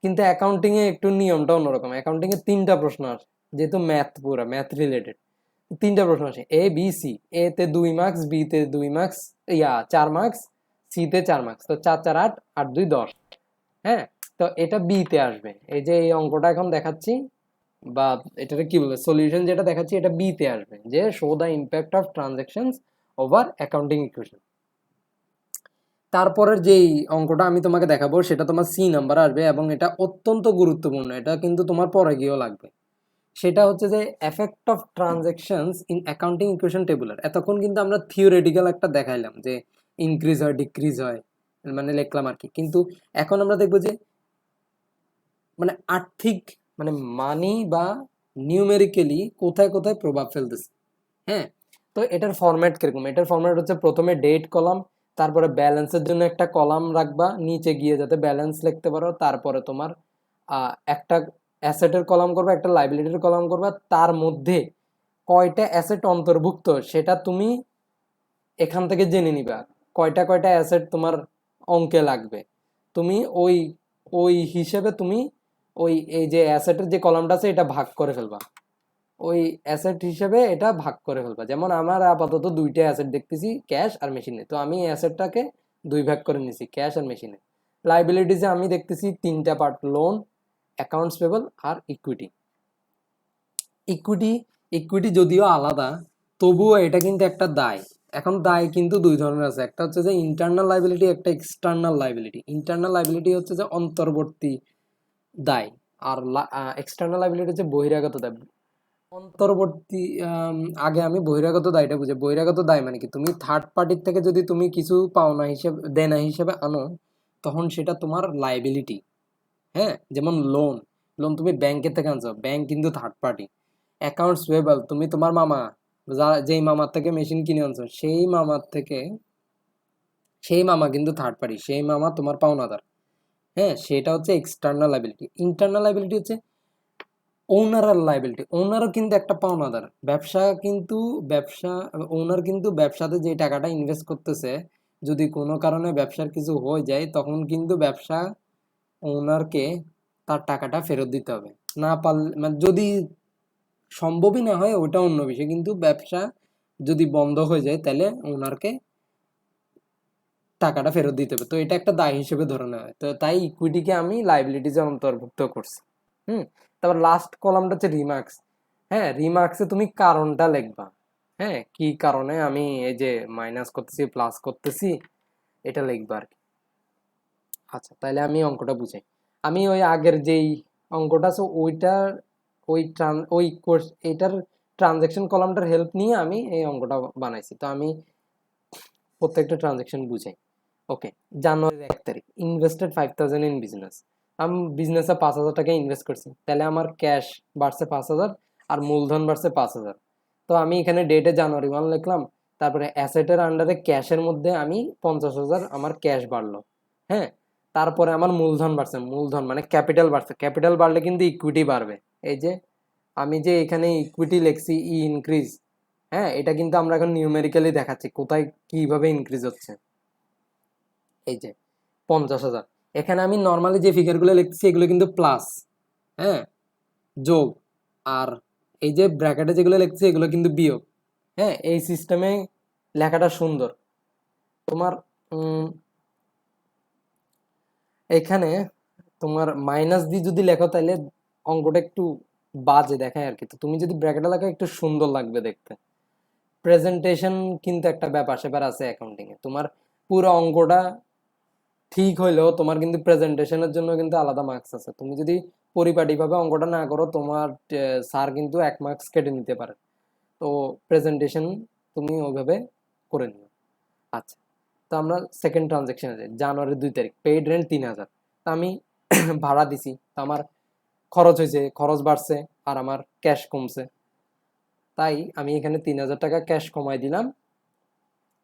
কিন্তু অ্যাকাউন্টিং এ একটু নিয়মটা অন্যরকম। অ্যাকাউন্টিং এ 3টা প্রশ্ন আসে, যেহেতু পুরো ম্যাথ রিলেটেড। 3টা প্রশ্ন আসে, এ বি সি। এ তে 2 মার্কস, বি তে 2 মার্কস, 4 মার্কস, সি তে 4 মার্কস। তো 4 4 8, 8 2 10। হ্যাঁ, তো এটা বি তে আসবে। এই যে এই অঙ্কটা এখন দেখাচ্ছি বা এটাকে কি বলে সলিউশন যেটা দেখাচ্ছি, এটা বি তে আসবে, যে show the impact of transactions over accounting equation. তারপরের যেই অঙ্কটা আমি তোমাকে দেখাবো সেটা তোমার সি নাম্বার আসবে, এবং এটা অত্যন্ত গুরুত্বপূর্ণ, এটা কিন্তু তোমার পরে গিয়েও লাগবে। সেটা হচ্ছে যে effect of transactions in accounting equation tabular. এতক্ষণ কিন্তু আমরা থিওরিটিক্যাল একটা দেখাইলাম যে ইনক্রিজ হয় ডিক্রিজ হয়, মানে লিখলাম আর কি। কিন্তু এখন আমরা দেখবো যে মানে আর্থিক মানে মানি বা নিউমেরিক্যালি কোথায় কোথায় প্রভাব ফেলতেছে। হ্যাঁ, তো এটার ফরম্যাট কিরকম, এটার ফরম্যাট হচ্ছে প্রথমে ডেট কলাম, তারপরে ব্যালেন্সের জন্য একটা কলাম রাখবা নিচে গিয়ে যাতে ব্যালেন্স লিখতে পারো, তারপরে তোমার একটা অ্যাসেটের কলাম করবা, একটা লাইবিলিটির কলাম করবা, তার মধ্যে কয়টা অ্যাসেট অন্তর্ভুক্ত সেটা তুমি এখান থেকে জেনে নিবা, কয়টা কয়টা অ্যাসেট তোমার অঙ্কে লাগবে। তুমি ওই ওই হিসেবে তুমি ওই এই যে অ্যাসেটের যে কলামটা আছে এটা ভাগ করে ফেলবা। ওই অ্যাসেট হিসেবে এটা ভাগ করে ফেলবা। যেমন আমার আপাতত দুইটা অ্যাসেট দেখতেছি, ক্যাশ আর মেশিনে, তো আমি অ্যাসেটটাকে দুই ভাগ করে নিছি, ক্যাশ আর মেশিনে। লাইবিলিটিসে আমি দেখতেছি তিনটা পার্ট, লোন, অ্যাকাউন্টস পেবল আর ইকুইটি। ইকুইটি ইকুইটি যদিও আলাদা, তবুও এটা কিন্তু একটা দায়। এখন দায় কিন্তু দুই ধরনের আছে, একটা হচ্ছে যে ইন্টারনাল লাইবিলিটি, একটা এক্সটার্নাল লাইবিলিটি। ইন্টারনাল লাইবিলিটি হচ্ছে যে অন্তর্বর্তী দায়, আর এক্সটার্নাল লাইবিলিটি হচ্ছে বহিরাগত দায়। অন্তর্বর্তী আগে আমি বহিরাগত দায়টা বুঝে, বহিরাগত দায় মানে কি, তুমি থার্ড পার্টির থেকে যদি তুমি কিছু পাওনা হিসেবে, দেনা হিসেবে আনো, তখন সেটা তোমার লাইবিলিটি। হ্যাঁ, যেমন লোন, লোন তুমি ব্যাংকের থেকে আনছো, ব্যাংক কিন্তু থার্ড পার্টি। অ্যাকাউন্টস পেয়েবল, তুমি তোমার মামা, যেই মামার থেকে মেশিন কিনে আনছো, সেই মামা কিন্তু থার্ড পার্টি, সেই মামা তোমার পাওনাদার। হ্যাঁ, সেটা হচ্ছে এক্সটার্নাল লাইবিলিটি। ইন্টারনাল লাইবিলিটি হচ্ছে ওনারের লাইবিলিটি। ওনারও কিন্তু একটা পাওনাদার। ব্যবসা ওনার কিন্তু ব্যবসাতে যে টাকাটা ইনভেস্ট করতেছে, যদি কোনো কারণে ব্যবসার কিছু হয়ে যায়, তখন কিন্তু ব্যবসা ওনারকে তার টাকাটা ফেরত দিতে হবে। না পারলে, মানে যদি সম্ভবই না হয় ওটা অন্য বিষয়, কিন্তু ব্যবসা যদি বন্ধ হয়ে যায়, তাহলে ওনারকে টাকাটা ফেরত দিতে হবে। তো এটা একটা দায় হিসেবে ধরে নেওয়া হয়। তো তাই ইকুইটিকে আমি লাইবিলিটিজে অন্তর্ভুক্ত করছি। হুম। তারপর লাস্ট কলামটা হচ্ছে রিমার্কস। হ্যাঁ, রিমার্কসে তুমি কারণটা লিখবা। হ্যাঁ, কি কারণে আমি এই যে মাইনাস করতেছি, প্লাস করতেছি, এটা লিখবা আর কি। আচ্ছা, তাহলে আমি অঙ্কটা বুঝাই। আমি ওই আগের যেই অঙ্কটা আছে ওই কোর্স এটার ট্রানজ্যাকশন কলামটার হেল্প নিয়ে আমি এই অঙ্কটা বানাইছি। তো আমি প্রত্যেকটা ট্রানজ্যাকশন বুঝাই। ওকে, জানুয়ারির 1 তারিখ, ইনভেস্টেড 5,000 ইন বিজনেস। আমি বিজনেসে 5,000 টাকা ইনভেস্ট করছি, তাহলে আমার ক্যাশ বাড়ছে 5,000 আর মূলধন বাড়ছে 5,000। তো আমি এখানে ডেটে January 1 লিখলাম। তারপরে অ্যাসেটের আন্ডারে ক্যাশের মধ্যে আমি 50,000 আমার ক্যাশ বাড়লো। হ্যাঁ, তারপরে আমার মূলধন বাড়ছে, মূলধন মানে ক্যাপিটাল বাড়ছে, ক্যাপিটাল বাড়লে কিন্তু ইকুইটি বাড়বে। এই যে আমি যে এখানে ইকুইটি লিখছি, ইনক্রিজ। হ্যাঁ, এটা কিন্তু আমরা এখন নিউমেরিক্যালি দেখাচ্ছি কোথায় কিভাবে ইনক্রিজ হচ্ছে। এই যে 50,000, এখানে আমি নর্মালি যে ফিগারগুলো লিখছি এগুলো কিন্তু প্লাস, হ্যাঁ, যোগ, আর এই যে ব্র্যাকেটে যেগুলো লিখছি এগুলো কিন্তু বিয়োগ। হ্যাঁ, এই সিস্টেমে লেখাটা সুন্দর। তোমার এখানে তোমার মাইনাস দিয়ে যদি লেখো, তাহলে অঙ্কটা একটু বাজে দেখায় আর কি। তো তুমি যদি ব্র্যাকেটে লেখো একটু সুন্দর লাগবে দেখতে। প্রেজেন্টেশন কিন্তু একটা ব্যাপার স্যাপার আছে অ্যাকাউন্টিং এ। তোমার পুরো অঙ্কটা ঠিক হইলেও তোমার কিন্তু প্রেজেন্টেশনের জন্য কিন্তু আলাদা মার্কস আছে। তুমি যদি পরিপাটিভাবে অঙ্কটা না করো, তোমার স্যার কিন্তু 1 মার্কস কেটে নিতে পারে। তো প্রেজেন্টেশন তুমি ওইভাবে করে নিও। আচ্ছা, তো আমরা সেকেন্ড ট্রানজ্যাকশনে যাই। January 2 তারিখ, পেইড রেন্ট 3,000। তো আমি ভাড়া দিছি, তো আমার খরচ হয়েছে, খরচ বাড়ছে, আর আমার ক্যাশ কমছে। তাই আমি এখানে 3,000 টাকা ক্যাশ কমাই দিলাম।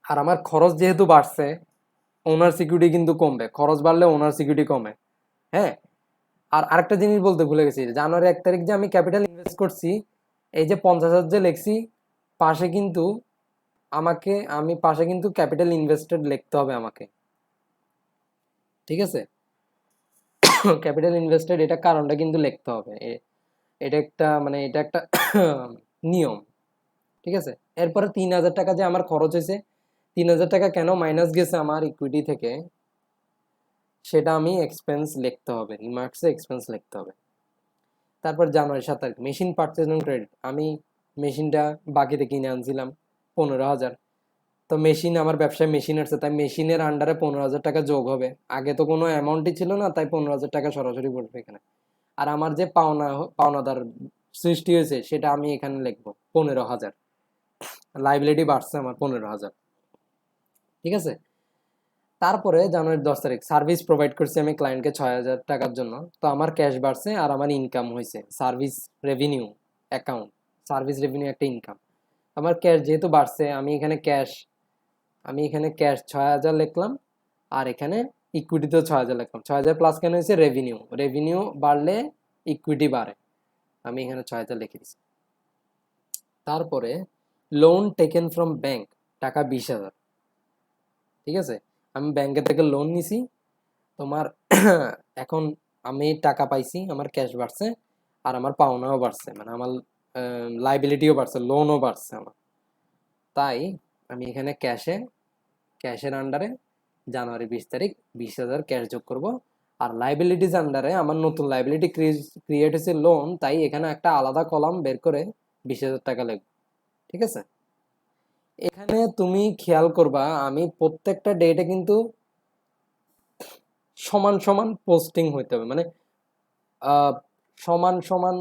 আর আমার খরচ যেহেতু বাড়ছে, ওনার সিকিউরিটি কিন্তু কমবে, খরচ বাড়লে ওনার সিকিউরিটি কমে। হ্যাঁ, আর আরেকটা জিনিস বলতে ভুলে গেছি, January 1 তারিখ যে আমি ক্যাপিটাল ইনভেস্ট করছি, এই যে 50,000 যে লিখছি, পাশে কিন্তু পাশে কিন্তু ক্যাপিটাল ইনভেস্টেড লিখতে হবে আমাকে। ঠিক আছে, ক্যাপিটাল ইনভেস্টেড এটা কারণটা কিন্তু লিখতে হবে। এটা একটা নিয়ম। ঠিক আছে, এরপরে 3,000 টাকা যে আমার খরচ হয়েছে, 3,000 টাকা কেন মাইনাস গেছে আমার ইকুইটি থেকে, সেটা আমি এক্সপেন্স লিখতে হবে, রিমার্কসে এক্সপেন্স লিখতে হবে। তারপর January 7 তারিখ, মেশিন পারচেজ অন ক্রেডিট। আমি মেশিনটা বাকিতে কিনে আনছিলাম 15,000। তো মেশিন, আমার ব্যবসায় মেশিন আসছে, তাই মেশিনের আন্ডারে 15,000 টাকা যোগ হবে। আগে তো কোনো অ্যামাউন্টই ছিল না, তাই 15,000 টাকা সরাসরি পড়বে এখানে। আর আমার যে পাওনাদার সৃষ্টি হয়েছে, সেটা আমি এখানে লিখবো 15,000। লাইবিলিটি বাড়ছে আমার 15,000। ঠিক আছে, তারপরে January 10 তারিখ, সার্ভিস প্রোভাইড করছি আমি ক্লায়েন্টকে 6,000 টাকার জন্য। তো আমার ক্যাশ বাড়ছে আর আমার ইনকাম হয়েছে, service revenue account, service revenue একটা ইনকাম। আমার ক্যাশ যেহেতু বাড়ছে, আমি এখানে ক্যাশ 6,000 লিখলাম, আর এখানে ইকুইটিতেও 6,000 লিখলাম। 6,000 প্লাস কেন হয়েছে, রেভিনিউ, রেভিনিউ বাড়লে ইকুইটি বাড়ে, আমি এখানে 6,000 লিখে দিচ্ছি। তারপরে লোন টেকেন ফ্রম ব্যাংক, টাকা 20,000। ঠিক আছে, আমি ব্যাংকের থেকে লোন নিছি। তোমার এখন আমি টাকা পাইছি, আমার ক্যাশ বাড়ছে, আর আমার পাওনাও বাড়ছে, মানে আমার লাইবিলিটিও বাড়ছে, লোনও বাড়ছে আমার। তাই আমি এখানে ক্যাশের আন্ডারে জানুয়ারি 20 তারিখ 20,000 ক্যাশ যোগ করব। আর লাইবিলিটিজ আন্ডারে আমার নতুন লাইবিলিটি ক্রিয়েট হয়েছে লোন, তাই এখানে একটা আলাদা কলাম বের করে 20,000 টাকা লিখব। ঠিক আছে, এখানে তুমি খেয়াল করবা আমি প্রত্যেকটা ডেটে কিন্তু সমান সমান পোস্টিং হইতে হবে, মানে সমান সমান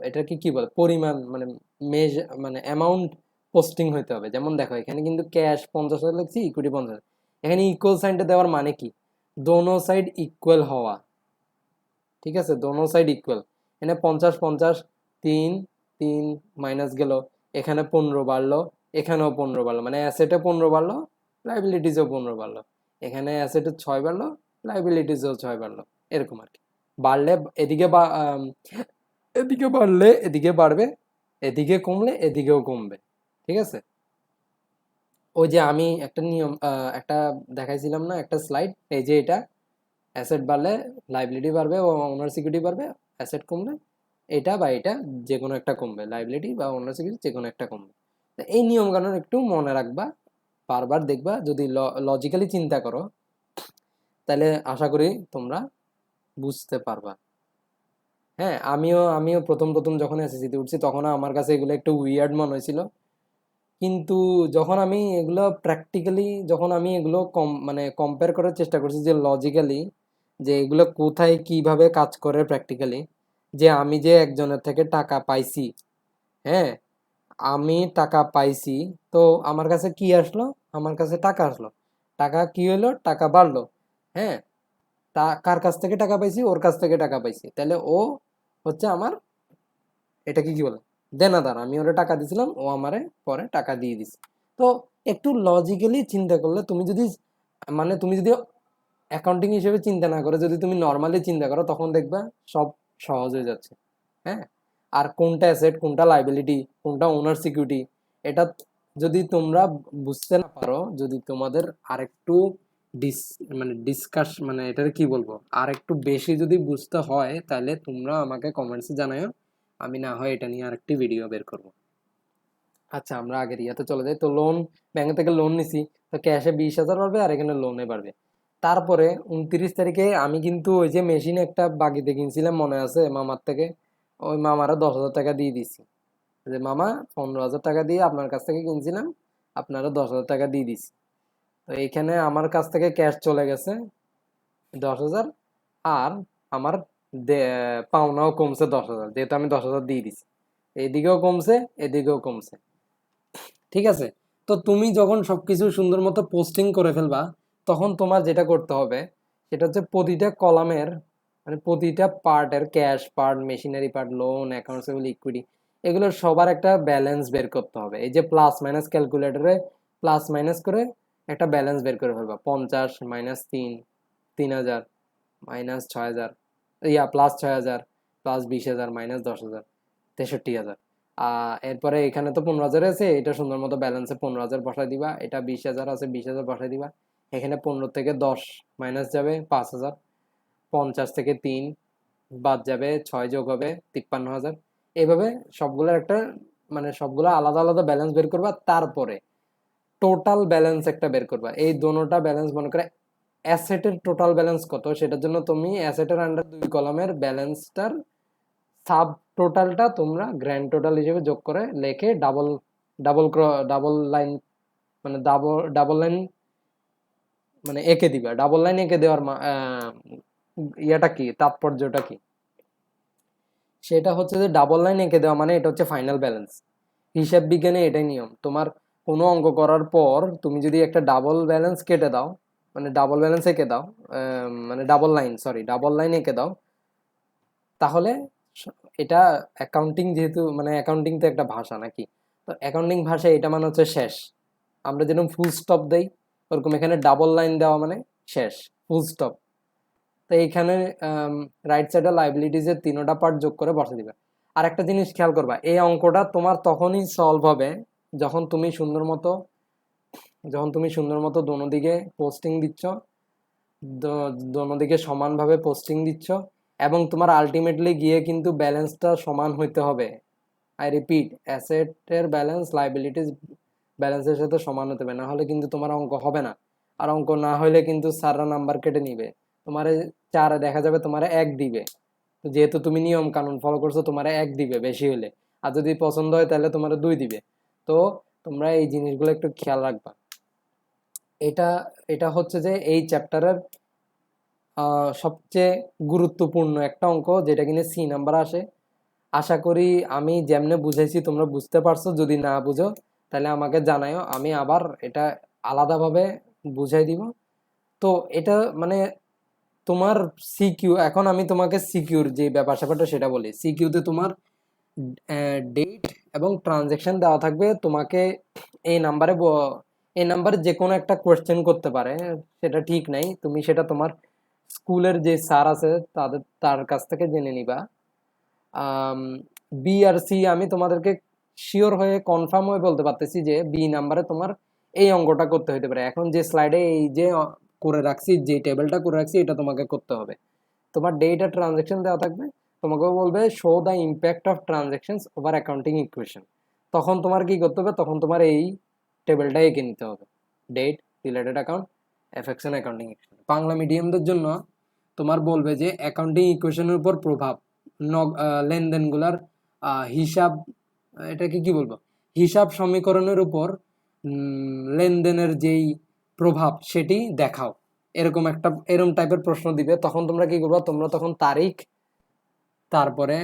এটা কি বলে পরিমাণ, মানে মানে অ্যামাউন্ট পোস্টিং হইতে হবে। যেমন দেখো এখানে কিন্তু ক্যাশ 50,000 লিখছি, ইকুইটি 50,000। এখানে ইকুয়াল সাইনটা দেওয়ার মানে কি, দোনো সাইড ইকুয়াল হওয়া। ঠিক আছে, দোনো সাইড ইকুয়াল। এখানে 50 50, 3 3 মাইনাস গেল, এখানে 15 বাড়লো, এখানেও 15 বাড়লো, মানে অ্যাসেটে 15 বাড়লো, লাইবিলিটিসও 15 বাড়লো। এখানে অ্যাসেটে 6 বাড়লো, লাইবিলিটিসও 6 বাড়লো, এরকম আর কি। বাড়লে এদিকে এদিকে বাড়লে এদিকে বাড়বে, এদিকে কমলে এদিকেও কমবে। ঠিক আছে, ওই যে আমি একটা নিয়ম একটা দেখাইছিলাম না, একটা স্লাইড, এই যে এটা অ্যাসেট বাড়লে লাইবিলিটি বাড়বে ও ওনার সিকিউরিটি বাড়বে, অ্যাসেট কমলে এটা বা এটা যে কোনো একটা কমবে, লাইবিলিটি বা ওনার সিকিউরিটি যে কোনো একটা কমবে। এই নিয়ম কানুন একটু মনে রাখবা, বারবার দেখবা, যদি লজিক্যালি চিন্তা করো তাহলে আশা করি তোমরা বুঝতে পারবা। হ্যাঁ, আমিও প্রথম প্রথম যখন এসএসসিতে উঠছি তখন আমার কাছে এগুলো একটু উইয়ার্ড মনে হয়েছিল, কিন্তু যখন আমি এগুলো প্র্যাকটিক্যালি যখন আমি এগুলো মানে কম্পেয়ার করার চেষ্টা করছি যে লজিক্যালি, যে এগুলো কোথায় কিভাবে কাজ করে প্র্যাকটিক্যালি, যে আমি যে একজনের থেকে টাকা পাইছি, হ্যাঁ আমি টাকা পাইছি, তো আমার কাছে কি আসলো, আমার কাছে টাকা আসলো, টাকা কি হলো, টাকা বাড়লো। হ্যাঁ, কার কাছ থেকে টাকা পাইছি, ওর কাছ থেকে টাকা পাইছি, তাহলে ও হচ্ছে আমার, এটাকে কি বলে, দেনাদার। আমি ওরে টাকা দিছিলাম, ও আমারে পরে টাকা দিয়ে দিছে। তো একটু লজিক্যালি চিন্তা করলে তুমি যদি, মানে তুমি যদি অ্যাকাউন্টিং হিসেবে চিন্তা না করে যদি তুমি নর্মালি চিন্তা করো, তখন দেখবা সব সহজ হয়ে যাচ্ছে। হ্যাঁ, আর কোনটা অ্যাসেট কোনটা লাইবিলিটি কোনটা ওনার সিকিউরিটি, এটা যদি তোমরা বুঝতে না পারো, যদি তোমাদের আরেকটু মানে ডিসকাস, মানে এটার কি বলবো, আর একটু বেশি যদি বুঝতে হয় তাহলে তোমরা আমাকে কমেন্টসে জানাও, আমি না হয় এটা নিয়ে আরেকটি ভিডিও বের করব। আচ্ছা, আমরা আগের ইয়াতে চলে যাই। তো লোন, ব্যাংক থেকে লোন নিছি, তো ক্যাশে 20,000 বাড়বে আর এখানে লোনে বাড়বে। তারপরে 29 তারিখে আমি কিন্তু ওই যে মেশিন একটা বাকিতে কিনছিলাম, মনে আছে, মামার থেকে, ওই মামারা 10,000 টাকা দিয়ে দিছি, যে মামা 15,000 টাকা দিয়ে আপনার কাছ থেকে কিনছিলাম, আপনারা 10,000 টাকা দিয়ে দিছি। তো এইখানে আমার কাছ থেকে ক্যাশ চলে গেছে 10,000, আর আমার পাওনাও কমছে 10,000, যেহেতু আমি 10,000 দিয়ে দিছি, এদিকেও কমছে এদিকেও কমছে। ঠিক আছে, তো তুমি যখন সবকিছু সুন্দর মতো পোস্টিং করে ফেলবা, তখন তোমার যেটা করতে হবে সেটা হচ্ছে প্রতিটা কলামের, মানে প্রতিটা পার্টের, cash part, machinery part, loan, accounts payable, equity, এগুলোর সবার একটা ব্যালেন্স বের করতে হবে। এই যে প্লাস মাইনাস ক্যালকুলেটরে প্লাস মাইনাস করে একটা ব্যালেন্স বের করে ফেলবা, 50 minus 3, 3,000 minus 6,000, yeah plus 6,000 plus 20,000 minus 10,000, 63,000। এরপরে এখানে তো 15,000 আছে, এটা সুন্দর মতো ব্যালেন্সে 15,000 বসাই দিবা, এটা 20,000 আছে 20,000 বসাই দিবা, এখানে 15 থেকে 10 মাইনাস যাবে 5,000, 50 থেকে 3 বাদ যাবে, 6 যোগ হবে 53,000। এইভাবে সবগুলোর একটা, মানে সবগুলো আলাদা আলাদা ব্যালেন্স বের করবা, তারপরে টোটাল ব্যালেন্স একটা বের করবা। এই দোনোটা ব্যালেন্স মনে করে অ্যাসেটের টোটাল ব্যালেন্স কত, সেটার জন্য তুমি অ্যাসেটের আন্ডার 2 কলামের ব্যালেন্সটার সাব টোটালটা তোমরা গ্র্যান্ড টোটাল হিসেবে যোগ করে লেখে ডাবল ডাবল ডাবল লাইন, মানে ডাবল লাইন মানে এঁকে দিবা। ডাবল লাইন এঁকে দেওয়ার ইয়াটা কি, তাৎপর্যটা কি, সেটা হচ্ছে যে ডাবল লাইন এঁকে দেওয়া মানে এটা হচ্ছে ফাইনাল ব্যালেন্স। হিসাব বিজ্ঞানে এটাই নিয়ম। তোমার কোনো অঙ্ক করার পর তুমি যদি একটা ডাবল ব্যালেন্স কেটে দাও, মানে ডাবল ব্যালেন্স এঁকে দাও, মানে ডাবল লাইন এঁকে দাও, তাহলে এটা অ্যাকাউন্টিং, যেহেতু মানে অ্যাকাউন্টিং তো একটা ভাষা নাকি, তো অ্যাকাউন্টিং ভাষায় এটা মানে হচ্ছে শেষ। আমরা যেরকম ফুল স্টপ দেই, ওরকম এখানে ডাবল লাইন দেওয়া মানে শেষ, ফুল স্টপ। তো এইখানে রাইট সাইডে লাইবিলিটিজের 3টা পার্ট যোগ করে বসে দিবে। আর একটা জিনিস খেয়াল করবা, এই অঙ্কটা তোমার তখনই সলভ হবে যখন তুমি সুন্দর মতো দোনো দিকে পোস্টিং দিচ্ছ, দোনো দিকে সমানভাবে পোস্টিং দিচ্ছ, এবং তোমার আলটিমেটলি গিয়ে কিন্তু ব্যালেন্সটা সমান হইতে হবে। আই রিপিট, অ্যাসেটের ব্যালেন্স লাইবিলিটিস ব্যালেন্সের সাথে সমান হতে হবে, না হলে কিন্তু তোমার অঙ্ক হবে না। আর অঙ্ক না হলে কিন্তু স্যাররা নাম্বার কেটে নিবে। তোমারে 4 দেখা যাবে তোমারে 1 দিবে, যেহেতু তুমি নিয়ম কানুন ফলো করছো তোমারে 1 দিবে বেশি হলে, আর যদি পছন্দ হয় তাহলে তোমারে 2 দিবে। তো তোমরা এই জিনিসগুলো একটু খেয়াল রাখবা। এটা এটা হচ্ছে যে এই চ্যাপ্টারের সবচেয়ে গুরুত্বপূর্ণ একটা অঙ্ক, যেটা কিনা সি নাম্বার আসে। আশা করি আমি যেমনে বুঝাইছি তোমরা বুঝতে পারছো। যদি না বুঝো তাহলে আমাকে জানাও, আমি আবার এটা আলাদাভাবে বুঝাই দিব। তো এটা মানে তোমার সিকিউ, এখন আমি তোমাকে সিকিউর যে ব্যাপার স্যাপারটা সেটা বলি। সিকিউতে তোমার ডেট এবং ট্রানজেকশন দেওয়া থাকবে। তোমাকে এই নাম্বারে এই নাম্বারে যে কোনো একটা কোয়েশ্চেন করতে পারে, সেটা ঠিক নাই। তুমি সেটা তোমার স্কুলের যে স্যার আছে তার কাছ থেকে জেনে নিবা। বি আর সি আমি তোমাদেরকে শিওর হয়ে কনফার্ম হয়ে বলতে পারতেছি যে বি নাম্বারে তোমার এই অঙ্কটা করতে হতে পারে। এখন যে স্লাইডে এই যে করে রাখছি, যে টেবিলটা করে রাখছি, এটা তোমাকে করতে হবে। তোমার ডেট আর ট্রানজেকশন দেওয়া থাকবে, তোমাকে বলবে show the impact of transactions over accounting equation. তখন তোমার কি করতে হবে, তখন তোমার এই টেবিলটা এঁকে নিতে হবে। Date, related account, effect on, accounting equation. Bangla মিডিয়ামদের জন্য তোমার বলবে যে অ্যাকাউন্টিং ইকুয়েশনের উপর প্রভাব, লেনদেনগুলার হিসাব, এটাকে কি বলবো, হিসাব সমীকরণের উপর লেনদেনের যেই প্রভাব সেটি দেখাও। এরকম টাইপের প্রশ্ন দিবে। তখন তোমরা কি করবা, তোমরা তখন তারিখ, তারপরে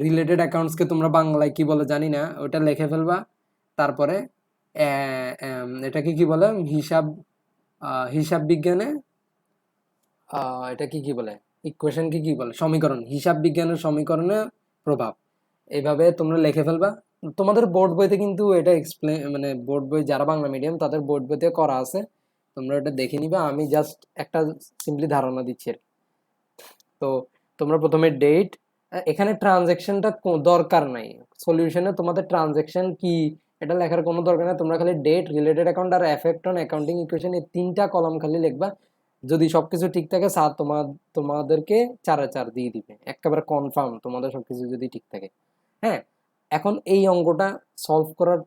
রিলেটেড অ্যাকাউন্টসকে তোমরা বাংলায় কি বলে জানি না, ওটা লিখে ফেলবা। তারপরে এটাকে কি বলে, হিসাব বিজ্ঞানে এটা কি বলে, ইকুয়েশন কি বলে, সমীকরণ, হিসাব বিজ্ঞানের সমীকরণে প্রভাব, এইভাবে তোমরা লিখে ফেলবা। তোমাদের বোর্ড বইতে কিন্তু এটা এক্সপ্লেন, মানে বোর্ড বই যারা বাংলা মিডিয়াম তাদের বোর্ড বইতে করা আছে, তোমরা এটা দেখে নিবা। আমি জাস্ট একটা সিম্পলি ধারণা দিচ্ছি। তো তোমরা প্রথমে ডেট, এখানে ট্রানজেকশনটা দরকার নাই সলিউশনে, তোমাদের ট্রানজেকশন কি এটা লেখার কোনো দরকার নেই। তোমরা খালি ডেট, রিলেটেড অ্যাকাউন্ট আর এফেক্ট অন অ্যাকাউন্টিং ইকুয়েশন, এই 3টা কলাম খালি লিখবা। যদি সবকিছু ঠিক থাকে স্যার তোমাদেরকে 4/4 দিয়ে দিবে, একেবারে কনফার্ম তোমাদের সবকিছু যদি ঠিক থাকে। হ্যাঁ, এখন এই অঙ্কটা সলভ করার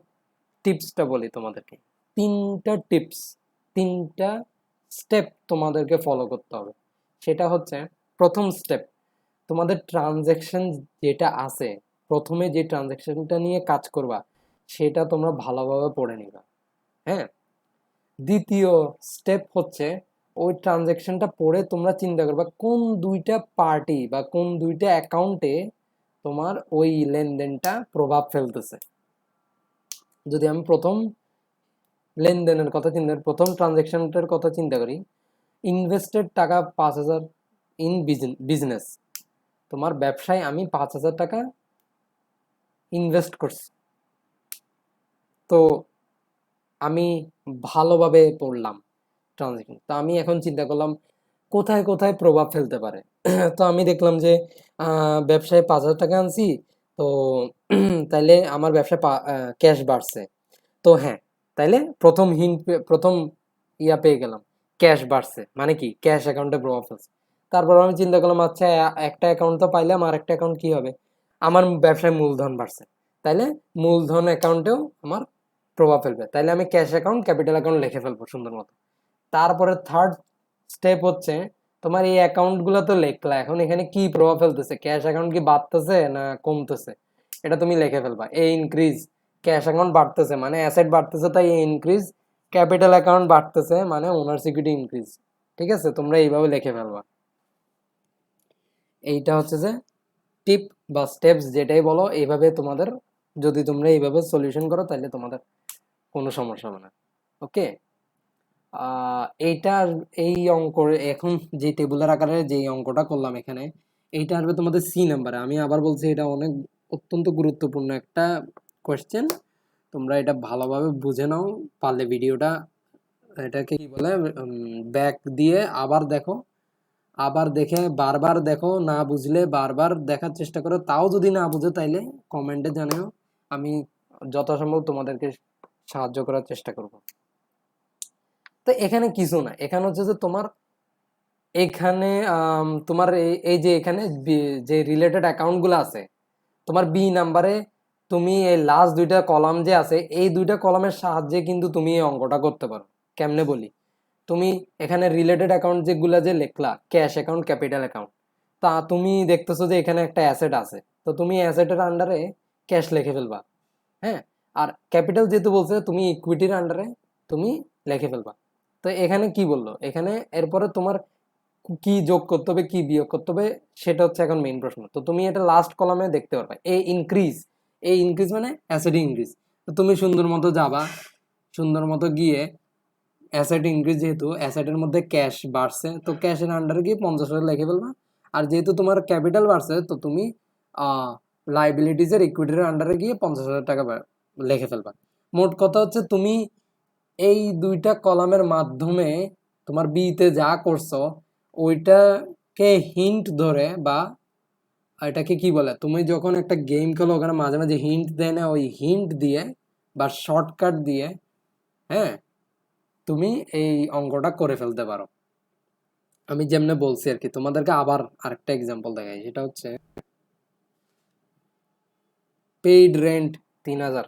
টিপসটা বলি তোমাদেরকে। 3টা স্টেপ তোমাদেরকে ফলো করতে হবে। সেটা হচ্ছে, প্রথম স্টেপ, তোমাদের ট্রানজ্যাকশন যেটা আছে, প্রথমে যে ট্রানজ্যাকশনটা নিয়ে কাজ করবা সেটা তোমরা ভালোভাবে পড়ে নিবা। হ্যাঁ, দ্বিতীয় স্টেপ হচ্ছে, ওই ট্রানজ্যাকশনটা পড়ে তোমরা চিন্তা করবা কোন 2টা পার্টি বা কোন 2টা অ্যাকাউন্টে তোমার ওই লেনদেনটা প্রভাব ফেলতেছে। যদি আমি প্রথম লেনদেনের কথা চিন্তা করি, প্রথম ট্রানজ্যাকশনটার কথা চিন্তা করি, ইনভেস্টেড টাকা 5,000 ইন বিজনেস। তোমার ব্যবসায় আমি 5,000 টাকা ইনভেস্ট করছি। তো আমি ভালোভাবে পড়লাম ট্রানজ্যাকশন। তো আমি এখন চিন্তা করলাম কোথায় কোথায় প্রভাব ফেলতে পারে। তো আমি দেখলাম যে ব্যবসায় 5,000 টাকা আনছি, তো তাইলে আমার ব্যবসায় ক্যাশ বাড়ছে। তো হ্যাঁ, তাইলে প্রথম ইয়া পেয়ে গেলাম, ক্যাশ বাড়ছে মানে কি, ক্যাশ অ্যাকাউন্টে প্রভাব ফেলছে। তারপর আমি চিন্তা করলাম আচ্ছা একটা অ্যাকাউন্ট তো পাইলাম, আর একটা অ্যাকাউন্ট কি হবে, আমার ব্যবসায় মূলধন বাড়ছে, তাইলে মূলধন অ্যাকাউন্টেও আমার প্রভাব ফেলবে। তাইলে আমি ক্যাশ অ্যাকাউন্ট, ক্যাপিটাল অ্যাকাউন্ট লিখে ফেলবো সুন্দর মতো। তারপরে থার্ড স্টেপ হচ্ছে, তোমার এই অ্যাকাউন্ট গুলো তো লেখলা, এখন এখানে কি প্রভাব ফেলতেছে, ক্যাশ অ্যাকাউন্ট কি বাড়তেছে না কমতেছে, এটা তুমি লিখে ফেলবা। এই ইনক্রিজ, ক্যাশ অ্যাকাউন্ট বাড়তেছে মানে অ্যাসেট বাড়তেছে, তাই ইনক্রিজ। ক্যাপিটাল অ্যাকাউন্ট বাড়তেছে মানে ওনার সিকিউরিটি ইনক্রিজ। ঠিক আছে, তোমরা এইভাবে লিখে ফেলবা। এইটা হচ্ছে যে টিপ বা স্টেপস, যেটাই বলো এইভাবে তোমাদের, যদি তোমরা এইভাবে সলিউশন করো তাহলে তোমাদের কোনো সমস্যা হবে না। ওকে, এইটা, এই অঙ্ক এখন যে টেবিলের আকারে যে অঙ্কটা করলাম এখানে, এইটা আসবে তোমাদের সি নাম্বারে। আমি আবার বলছি, এটা অনেক অত্যন্ত গুরুত্বপূর্ণ একটা কোয়েশ্চেন। তোমরা এটা ভালোভাবে বুঝে নাও, পারলে ভিডিওটা, এটাকে কি বলে, ব্যাক দিয়ে আবার দেখো, আবার দেখে বারবার দেখো, না বুঝলে বারবার দেখার চেষ্টা করো। তাও যদি না বুঝো তাইলে কমেন্টে জানিও, আমি যথাসম্ভব তোমাদেরকে সাহায্য করার চেষ্টা করব। তো এখানে কিছু না, এখানে হচ্ছে যে তোমার এখানে তোমার এই যে এখানে যে রিলেটেড অ্যাকাউন্টগুলো আছে, তোমার বি নাম্বারে তুমি এই লাস্ট দুইটা কলাম যে আছে এই দুইটা কলামের সাহায্যে কিন্তু তুমি এই অঙ্কটা করতে পারো। কেমনে বলি, তুমি এখানে রিলেটেড অ্যাকাউন্ট যেগুলা যে লিখলা, ক্যাশ অ্যাকাউন্ট, ক্যাপিটাল অ্যাকাউন্ট, তা তুমি দেখতেছো যে এখানে একটা অ্যাসেট আছে, তো তুমি অ্যাসেটের আন্ডারে ক্যাশ লিখে ফেলবা। হ্যাঁ, আর ক্যাপিটাল যেহেতু বলছে তুমি ইকুইটির আন্ডারে তুমি লিখে ফেলবা। তো এখানে কি বললো, এখানে এরপরে তোমার কি যোগ করতে হবে কি বিয়োগ করতে হবে সেটা হচ্ছে এখন মেইন প্রশ্ন। তো তুমি এটা লাস্ট কলামে দেখতে পারবে, এই ইনক্রিজ মানে অ্যাসেট ইনক্রিজ। তো তুমি সুন্দর মতো যাবা, সুন্দর মতো গিয়ে অ্যাসেট ইনক্রিজ, যেহেতু অ্যাসেটের মধ্যে ক্যাশ বাড়ছে তো ক্যাশের আন্ডারে গিয়ে 50,000 লিখে ফেলবা। আর যেহেতু তোমার ক্যাপিটাল বাড়ছে তো তুমি লাইবিলিটিসের ইকুইটির আন্ডারে গিয়ে 50,000 টাকা লিখে ফেলবা। মোট কথা হচ্ছে তুমি এই দুইটা কলামের মাধ্যমে তোমার বিতে যা করছো ওইটাকে হিন্ট ধরে, বা এটাকে কি বলে, তুমি যখন একটা গেম খেলো ওখানে মাঝে মাঝে হিন্ট দেয় না, ওই হিন্ট দিয়ে বা শর্টকাট দিয়ে, হ্যাঁ, তুমি এই অঙ্কটা করে ফেলতে পারো। আমি যেমনে বলছি আর কি, তোমাদেরকে আবার আরেকটা এক্সাম্পল দেখাই, সেটা হচ্ছে পেইড রেন্ট 3,000।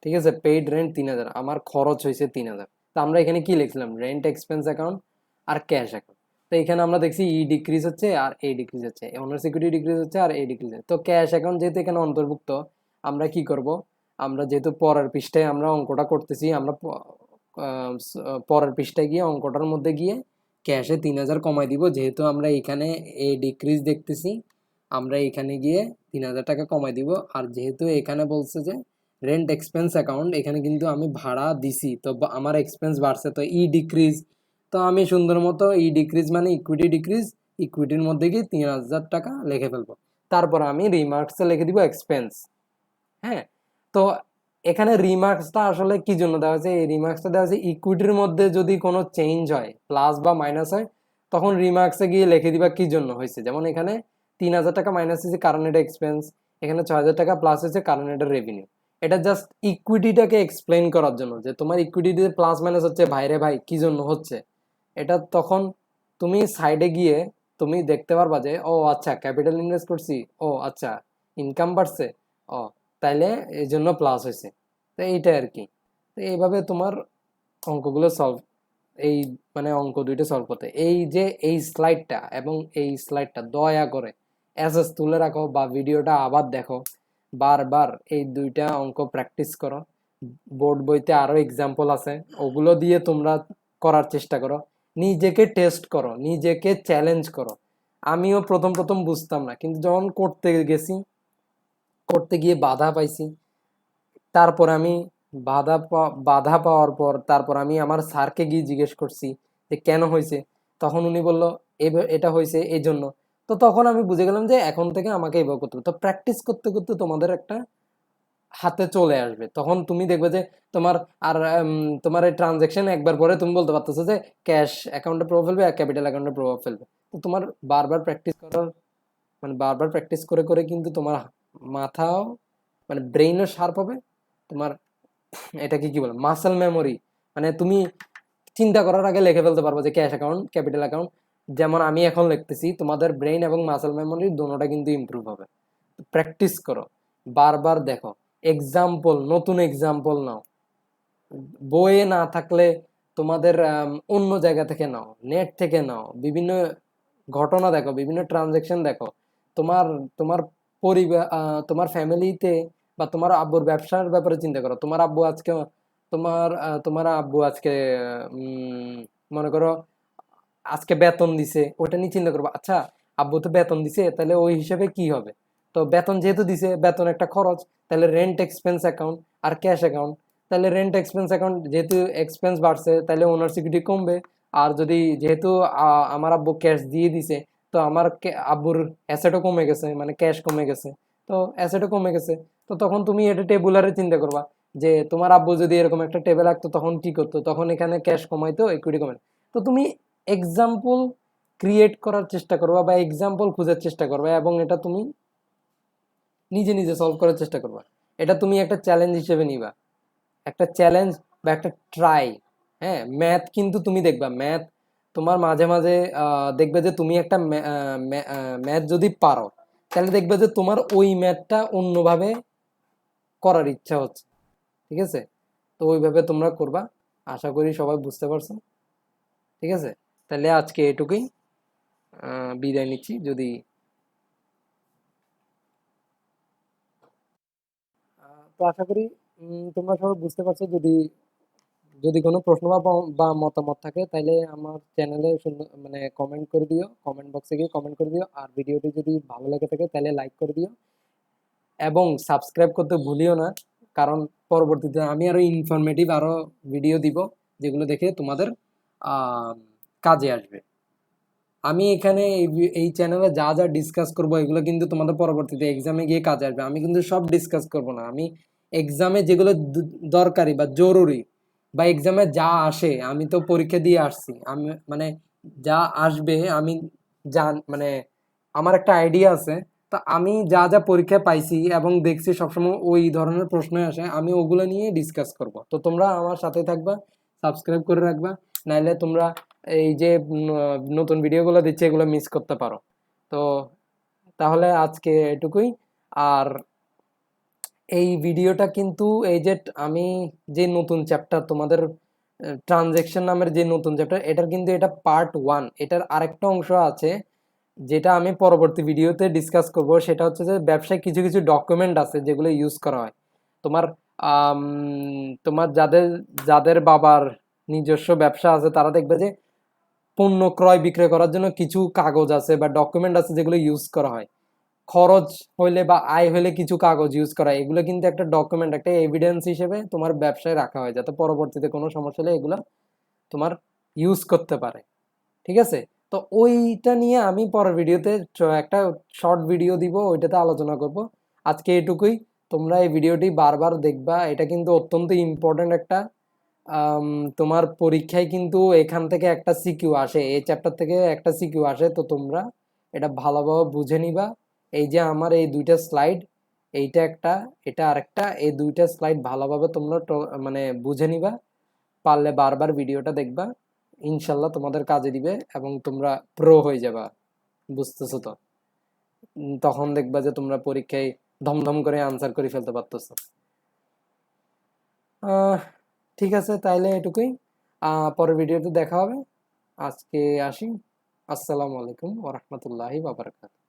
ঠিক আছে, পেইড রেন্ট 3,000, আমার খরচ হয়েছে 3,000। তো আমরা এখানে কি লিখছিলাম, রেন্ট এক্সপেন্স অ্যাকাউন্ট আর ক্যাশ অ্যাকাউন্ট। তো এখানে আমরা দেখছি ই ডিক্রিজ হচ্ছে আর এ ডিক্রিজ হচ্ছে, ওনার সিকিউরিটি ডিক্রিজ হচ্ছে আর এ ডিক্রিজ হচ্ছে। তো ক্যাশ অ্যাকাউন্ট যেহেতু এখানে অন্তর্ভুক্ত, আমরা কি করব, আমরা যেহেতু পরের পৃষ্ঠায় আমরা অঙ্কটা করতেছি, আমরা পরের পৃষ্ঠায় গিয়ে অঙ্কটার মধ্যে গিয়ে ক্যাশে 3,000 কমাই দিব, যেহেতু আমরা এখানে এ ডিক্রিজ দেখতেছি, আমরা এখানে গিয়ে 3,000 টাকা কমাই দিব। আর যেহেতু এখানে বলছে যে রেন্ট এক্সপেন্স অ্যাকাউন্ট, এখানে কিন্তু আমি ভাড়া দিছি তো আমার এক্সপেন্স বাড়ছে, তো ই ডিক্রিজ, তো আমি সুন্দর মতো ই ডিক্রিজ মানে ইকুইটি ডিক্রিজ, ইকুইটির মধ্যে গিয়ে 3,000 টাকা লিখে ফেলবো। তারপর আমি রিমার্কসে লিখে দিব এক্সপেন্স। হ্যাঁ, তো এখানে রিমার্কসটা আসলে কি জন্য দেওয়া হয়েছে, এই রিমার্কসটা দেওয়া হয়েছে ইকুইটির মধ্যে যদি কোনো চেঞ্জ হয়, প্লাস বা মাইনাস হয়, তখন রিমার্কসে গিয়ে লিখে দিবা কি জন্য হয়েছে। যেমন এখানে 3,000 টাকা মাইনাস হয়েছে কারণ এটা এক্সপেন্স, এখানে 6,000 টাকা প্লাস হয়েছে কারণ এটা রেভিনিউ। এটা জাস্ট ইকুইটিটাকে এক্সপ্লেন করার জন্য, যে তোমার ইকুইটিতে প্লাস মাইনাস হচ্ছে ভাইরে ভাই কি জন্য হচ্ছে। এটা তখন তুমি সাইডে গিয়ে তুমি দেখতে পারবা যে ও আচ্ছা ক্যাপিটাল ইনভেস্ট করছি, ও আচ্ছা ইনকাম বাড়ছে, ও তাইলে এই জন্য প্লাস হয়েছে। তো এইটাই আর কি। তো এইভাবে তোমার অঙ্কগুলো সলভ, এই মানে অঙ্ক দুইটা সলভ করতে, এই যে এই স্লাইডটা এবং এই স্লাইডটা দয়া করে অ্যাসেস তুলে রাখো বা ভিডিওটা আবার দেখো, বারবার এই দুইটা অঙ্ক প্র্যাকটিস করো। বোর্ড বইতে আরো এক্সাম্পল আছে, ওগুলো দিয়ে তোমরা করার চেষ্টা করো, নিজেকে টেস্ট করো, নিজেকে চ্যালেঞ্জ করো। আমিও প্রথম প্রথম বুঝতাম না, কিন্তু যখন করতে গেছি, করতে গিয়ে বাধা পাইছি, তারপর আমি বাধা পাওয়ার পর তারপর আমি আমার স্যারকে গিয়ে জিজ্ঞেস করছি যে কেন হয়েছে। তখন উনি বলল এটা হয়েছে এই জন্য। তো তখন আমি বুঝে গেলাম যে এখন থেকে আমাকে এভাবে করতে হবে। তো প্র্যাকটিস করতে করতে তোমাদের একটা হাতে চলে আসবে, তখন তুমি দেখবে যে তোমার আর তোমার এই ট্রানজেকশন একবার পরে তুমি বলতে পারতেছো যে ক্যাশ অ্যাকাউন্টে প্রভাব ফেলবে আর ক্যাপিটাল অ্যাকাউন্টে প্রভাব ফেলবে। তো তোমার বারবার প্র্যাকটিস করার, মানে বারবার প্র্যাকটিস করে করে কিন্তু তোমার মাথাও মানে ব্রেইনও শার্প হবে। তোমার এটাকে কি বলে মাসেল মেমোরি, মানে তুমি চিন্তা করার আগে লিখে ফেলতে পারবো যে ক্যাশ অ্যাকাউন্ট ক্যাপিটাল অ্যাকাউন্ট, যেমন আমি এখন লিখতেছি, তোমাদের ব্রেইন এবং মাসেল মেমোরি দুটোটা কিন্তু ইমপ্রুভ হবে। প্র্যাকটিস করো, বারবার দেখো, এক্সাম্পল, নতুন এক্সাম্পল নাও, বইয়ে না থাকলে তোমাদের অন্য জায়গা থেকে নাও, নেট থেকে নাও, বিভিন্ন ঘটনা দেখো, বিভিন্ন ট্রানজেকশন দেখো। তোমার তোমার পরিবার, তোমার ফ্যামিলিতে বা তোমার আব্বুর ব্যবসার ব্যাপারে চিন্তা করো। তোমার আব্বু আজকে তোমার আব্বু আজকে মনে করো আজকে বেতন দিছে, ওটা নিয়ে চিন্তা করবো, আচ্ছা আব্বু তো বেতন দিছে তাহলে ওই হিসেবে কি হবে। তো বেতন যেহেতু দিছে, বেতন একটা খরচ, তাহলে রেন্ট এক্সপেন্স অ্যাকাউন্ট আর ক্যাশ অ্যাকাউন্ট, তাহলে রেন্ট এক্সপেন্স অ্যাকাউন্ট যেহেতু এক্সপেন্স বাড়ছে তাহলে ওনার সিকিউরিটি কমবে। আর যদি যেহেতু আমার আব্বু ক্যাশ দিয়ে দিছে, তো আমার আব্বুর অ্যাসেটও কমে গেছে, মানে ক্যাশ কমে গেছে, তো অ্যাসেটও কমে গেছে। তো তখন তুমি এটা টেবুলারে চিন্তা করবা যে তোমার আব্বু যদি এরকম একটা টেবিল রাখতো তখন কি করতো, তখন এখানে ক্যাশ কমাইতো, ইকুইটি কমাইতো। তো তুমি এক্সাম্পল ক্রিয়েট করার চেষ্টা করবা বা এক্সাম্পল খোঁজার চেষ্টা করবা এবং এটা তুমি নিজে নিজে সলভ করার চেষ্টা করবা। এটা তুমি একটা চ্যালেঞ্জ হিসেবে নিবা, একটা চ্যালেঞ্জ বা একটা ট্রাই। হ্যাঁ, ম্যাথ কিন্তু তুমি দেখবা, ম্যাথ তোমার মাঝে মাঝে দেখবে যে তুমি একটা ম্যাথ যদি পারো, তাহলে দেখবে যে তোমার ওই ম্যাথটা অন্যভাবে করার ইচ্ছা হচ্ছে। ঠিক আছে, তো ওইভাবে তোমরা করবা। আশা করি সবাই বুঝতে পারছো। ঠিক আছে, তাহলে আজকে এটুকুই, বিদায় নিচ্ছি। যদি তো আশা করি তোমরা সবাই বুঝতে পারছো। যদি যদি কোনো প্রশ্ন বা মতামত থাকে তাহলে আমার চ্যানেলে সুন্দর মানে কমেন্ট করে দিও, কমেন্ট বক্সে গিয়ে কমেন্ট করে দিও। আর ভিডিওটি যদি ভালো লেগে থাকে তাহলে লাইক করে দিও এবং সাবস্ক্রাইব করতে ভুলিও না, কারণ পরবর্তীতে আমি আরো ইনফরমেটিভ আরো ভিডিও দিব, যেগুলো দেখে তোমাদের আহ, কাজে আসবে। আমি এখানে এই চ্যানেলে যা যা ডিসকাস করব এগুলো কিন্তু তোমাদের পরবর্তীতে এক্সামে গিয়ে কাজে আসবে। আমি কিন্তু সব ডিসকাস করব না, আমি এক্সামে যেগুলো দরকারি বা জরুরি বা এক্সামে যা আসে, আমি তো পরীক্ষা দিয়ে আসছি, আমি মানে যা আসবে আমি মানে আমার একটা আইডিয়া আছে। তা আমি যা যা পরীক্ষায় পাইছি এবং দেখছি সবসময় ওই ধরনের প্রশ্নই আসে, আমি ওগুলো নিয়ে ডিসকাস করব। তো তোমরা আমার সাথে থাকবা, সাবস্ক্রাইব করে রাখবা, নাইলে তোমরা এই যে নতুন ভিডিওগুলো দিচ্ছে এগুলো মিস করতে পারো। তো তাহলে আজকে এটুকুই। আর এই ভিডিওটা কিন্তু এই যে আমি যে নতুন চ্যাপ্টার তোমাদের ট্রানজেকশন নামের যে নতুন চ্যাপ্টার, এটার কিন্তু এটা পার্ট 1। এটার আরেকটা অংশ আছে যেটা আমি পরবর্তী ভিডিওতে ডিসকাস করব। সেটা হচ্ছে যে ব্যবসায় কিছু কিছু ডকুমেন্ট আছে যেগুলো ইউজ করা হয়। তোমার আম, তোমার যাদের যাদের বাবার নিজস্ব ব্যবসা আছে তারা দেখবে যে পণ্য ক্রয় বিক্রয় করার জন্য কিছু কাগজ আছে বা ডকুমেন্ট আছে যেগুলো ইউজ করা হয়। খরচ হইলে বা আয় হইলে কিছু কাগজ ইউজ করা হয়। এগুলো কিন্তু একটা ডকুমেন্ট, একটা এভিডেন্স হিসেবে তোমার ব্যবসায় রাখা হয়, যাতে পরবর্তীতে কোনো সমস্যা হলে এগুলো তোমার ইউজ করতে পারে। ঠিক আছে, তো ওইটা নিয়ে আমি পরের ভিডিওতে একটা শর্ট ভিডিও দিব, ওইটাতে আলোচনা করব। আজকে এটুকুই। তোমরা এই ভিডিওটি বারবার দেখবা, এটা কিন্তু অত্যন্ত ইম্পর্টেন্ট একটা আম, তোমার পরীক্ষায় কিন্তু এখান থেকে একটা সিকিউ আসে, এই চ্যাপ্টার থেকে একটা সিকিউ আসে। তো তোমরা এটা ভালোভাবে বুঝে নিবা। এই যে আমার এই দুইটা স্লাইড, এইটা একটা, এটা আরেকটা, এই দুইটা স্লাইড ভালোভাবে তোমরা মানে বুঝে নিবা। পারলে বারবার ভিডিওটা দেখবা, ইনশাল্লাহ তোমাদের কাজে দিবে এবং তোমরা প্রো হয়ে যাবা। বুঝতেছো তো? তখন দেখবা যে তোমরা পরীক্ষায় ধমধম করে আনসার করে ফেলতে পারতেছো। আহ ঠিক আছে, তাইলে এটুকুই। পরের ভিডিওতে দেখা হবে। আজকে আসি। আসসালামু আলাইকুম ওয়া রাহমাতুল্লাহি ওয়া বারাকাতুহু।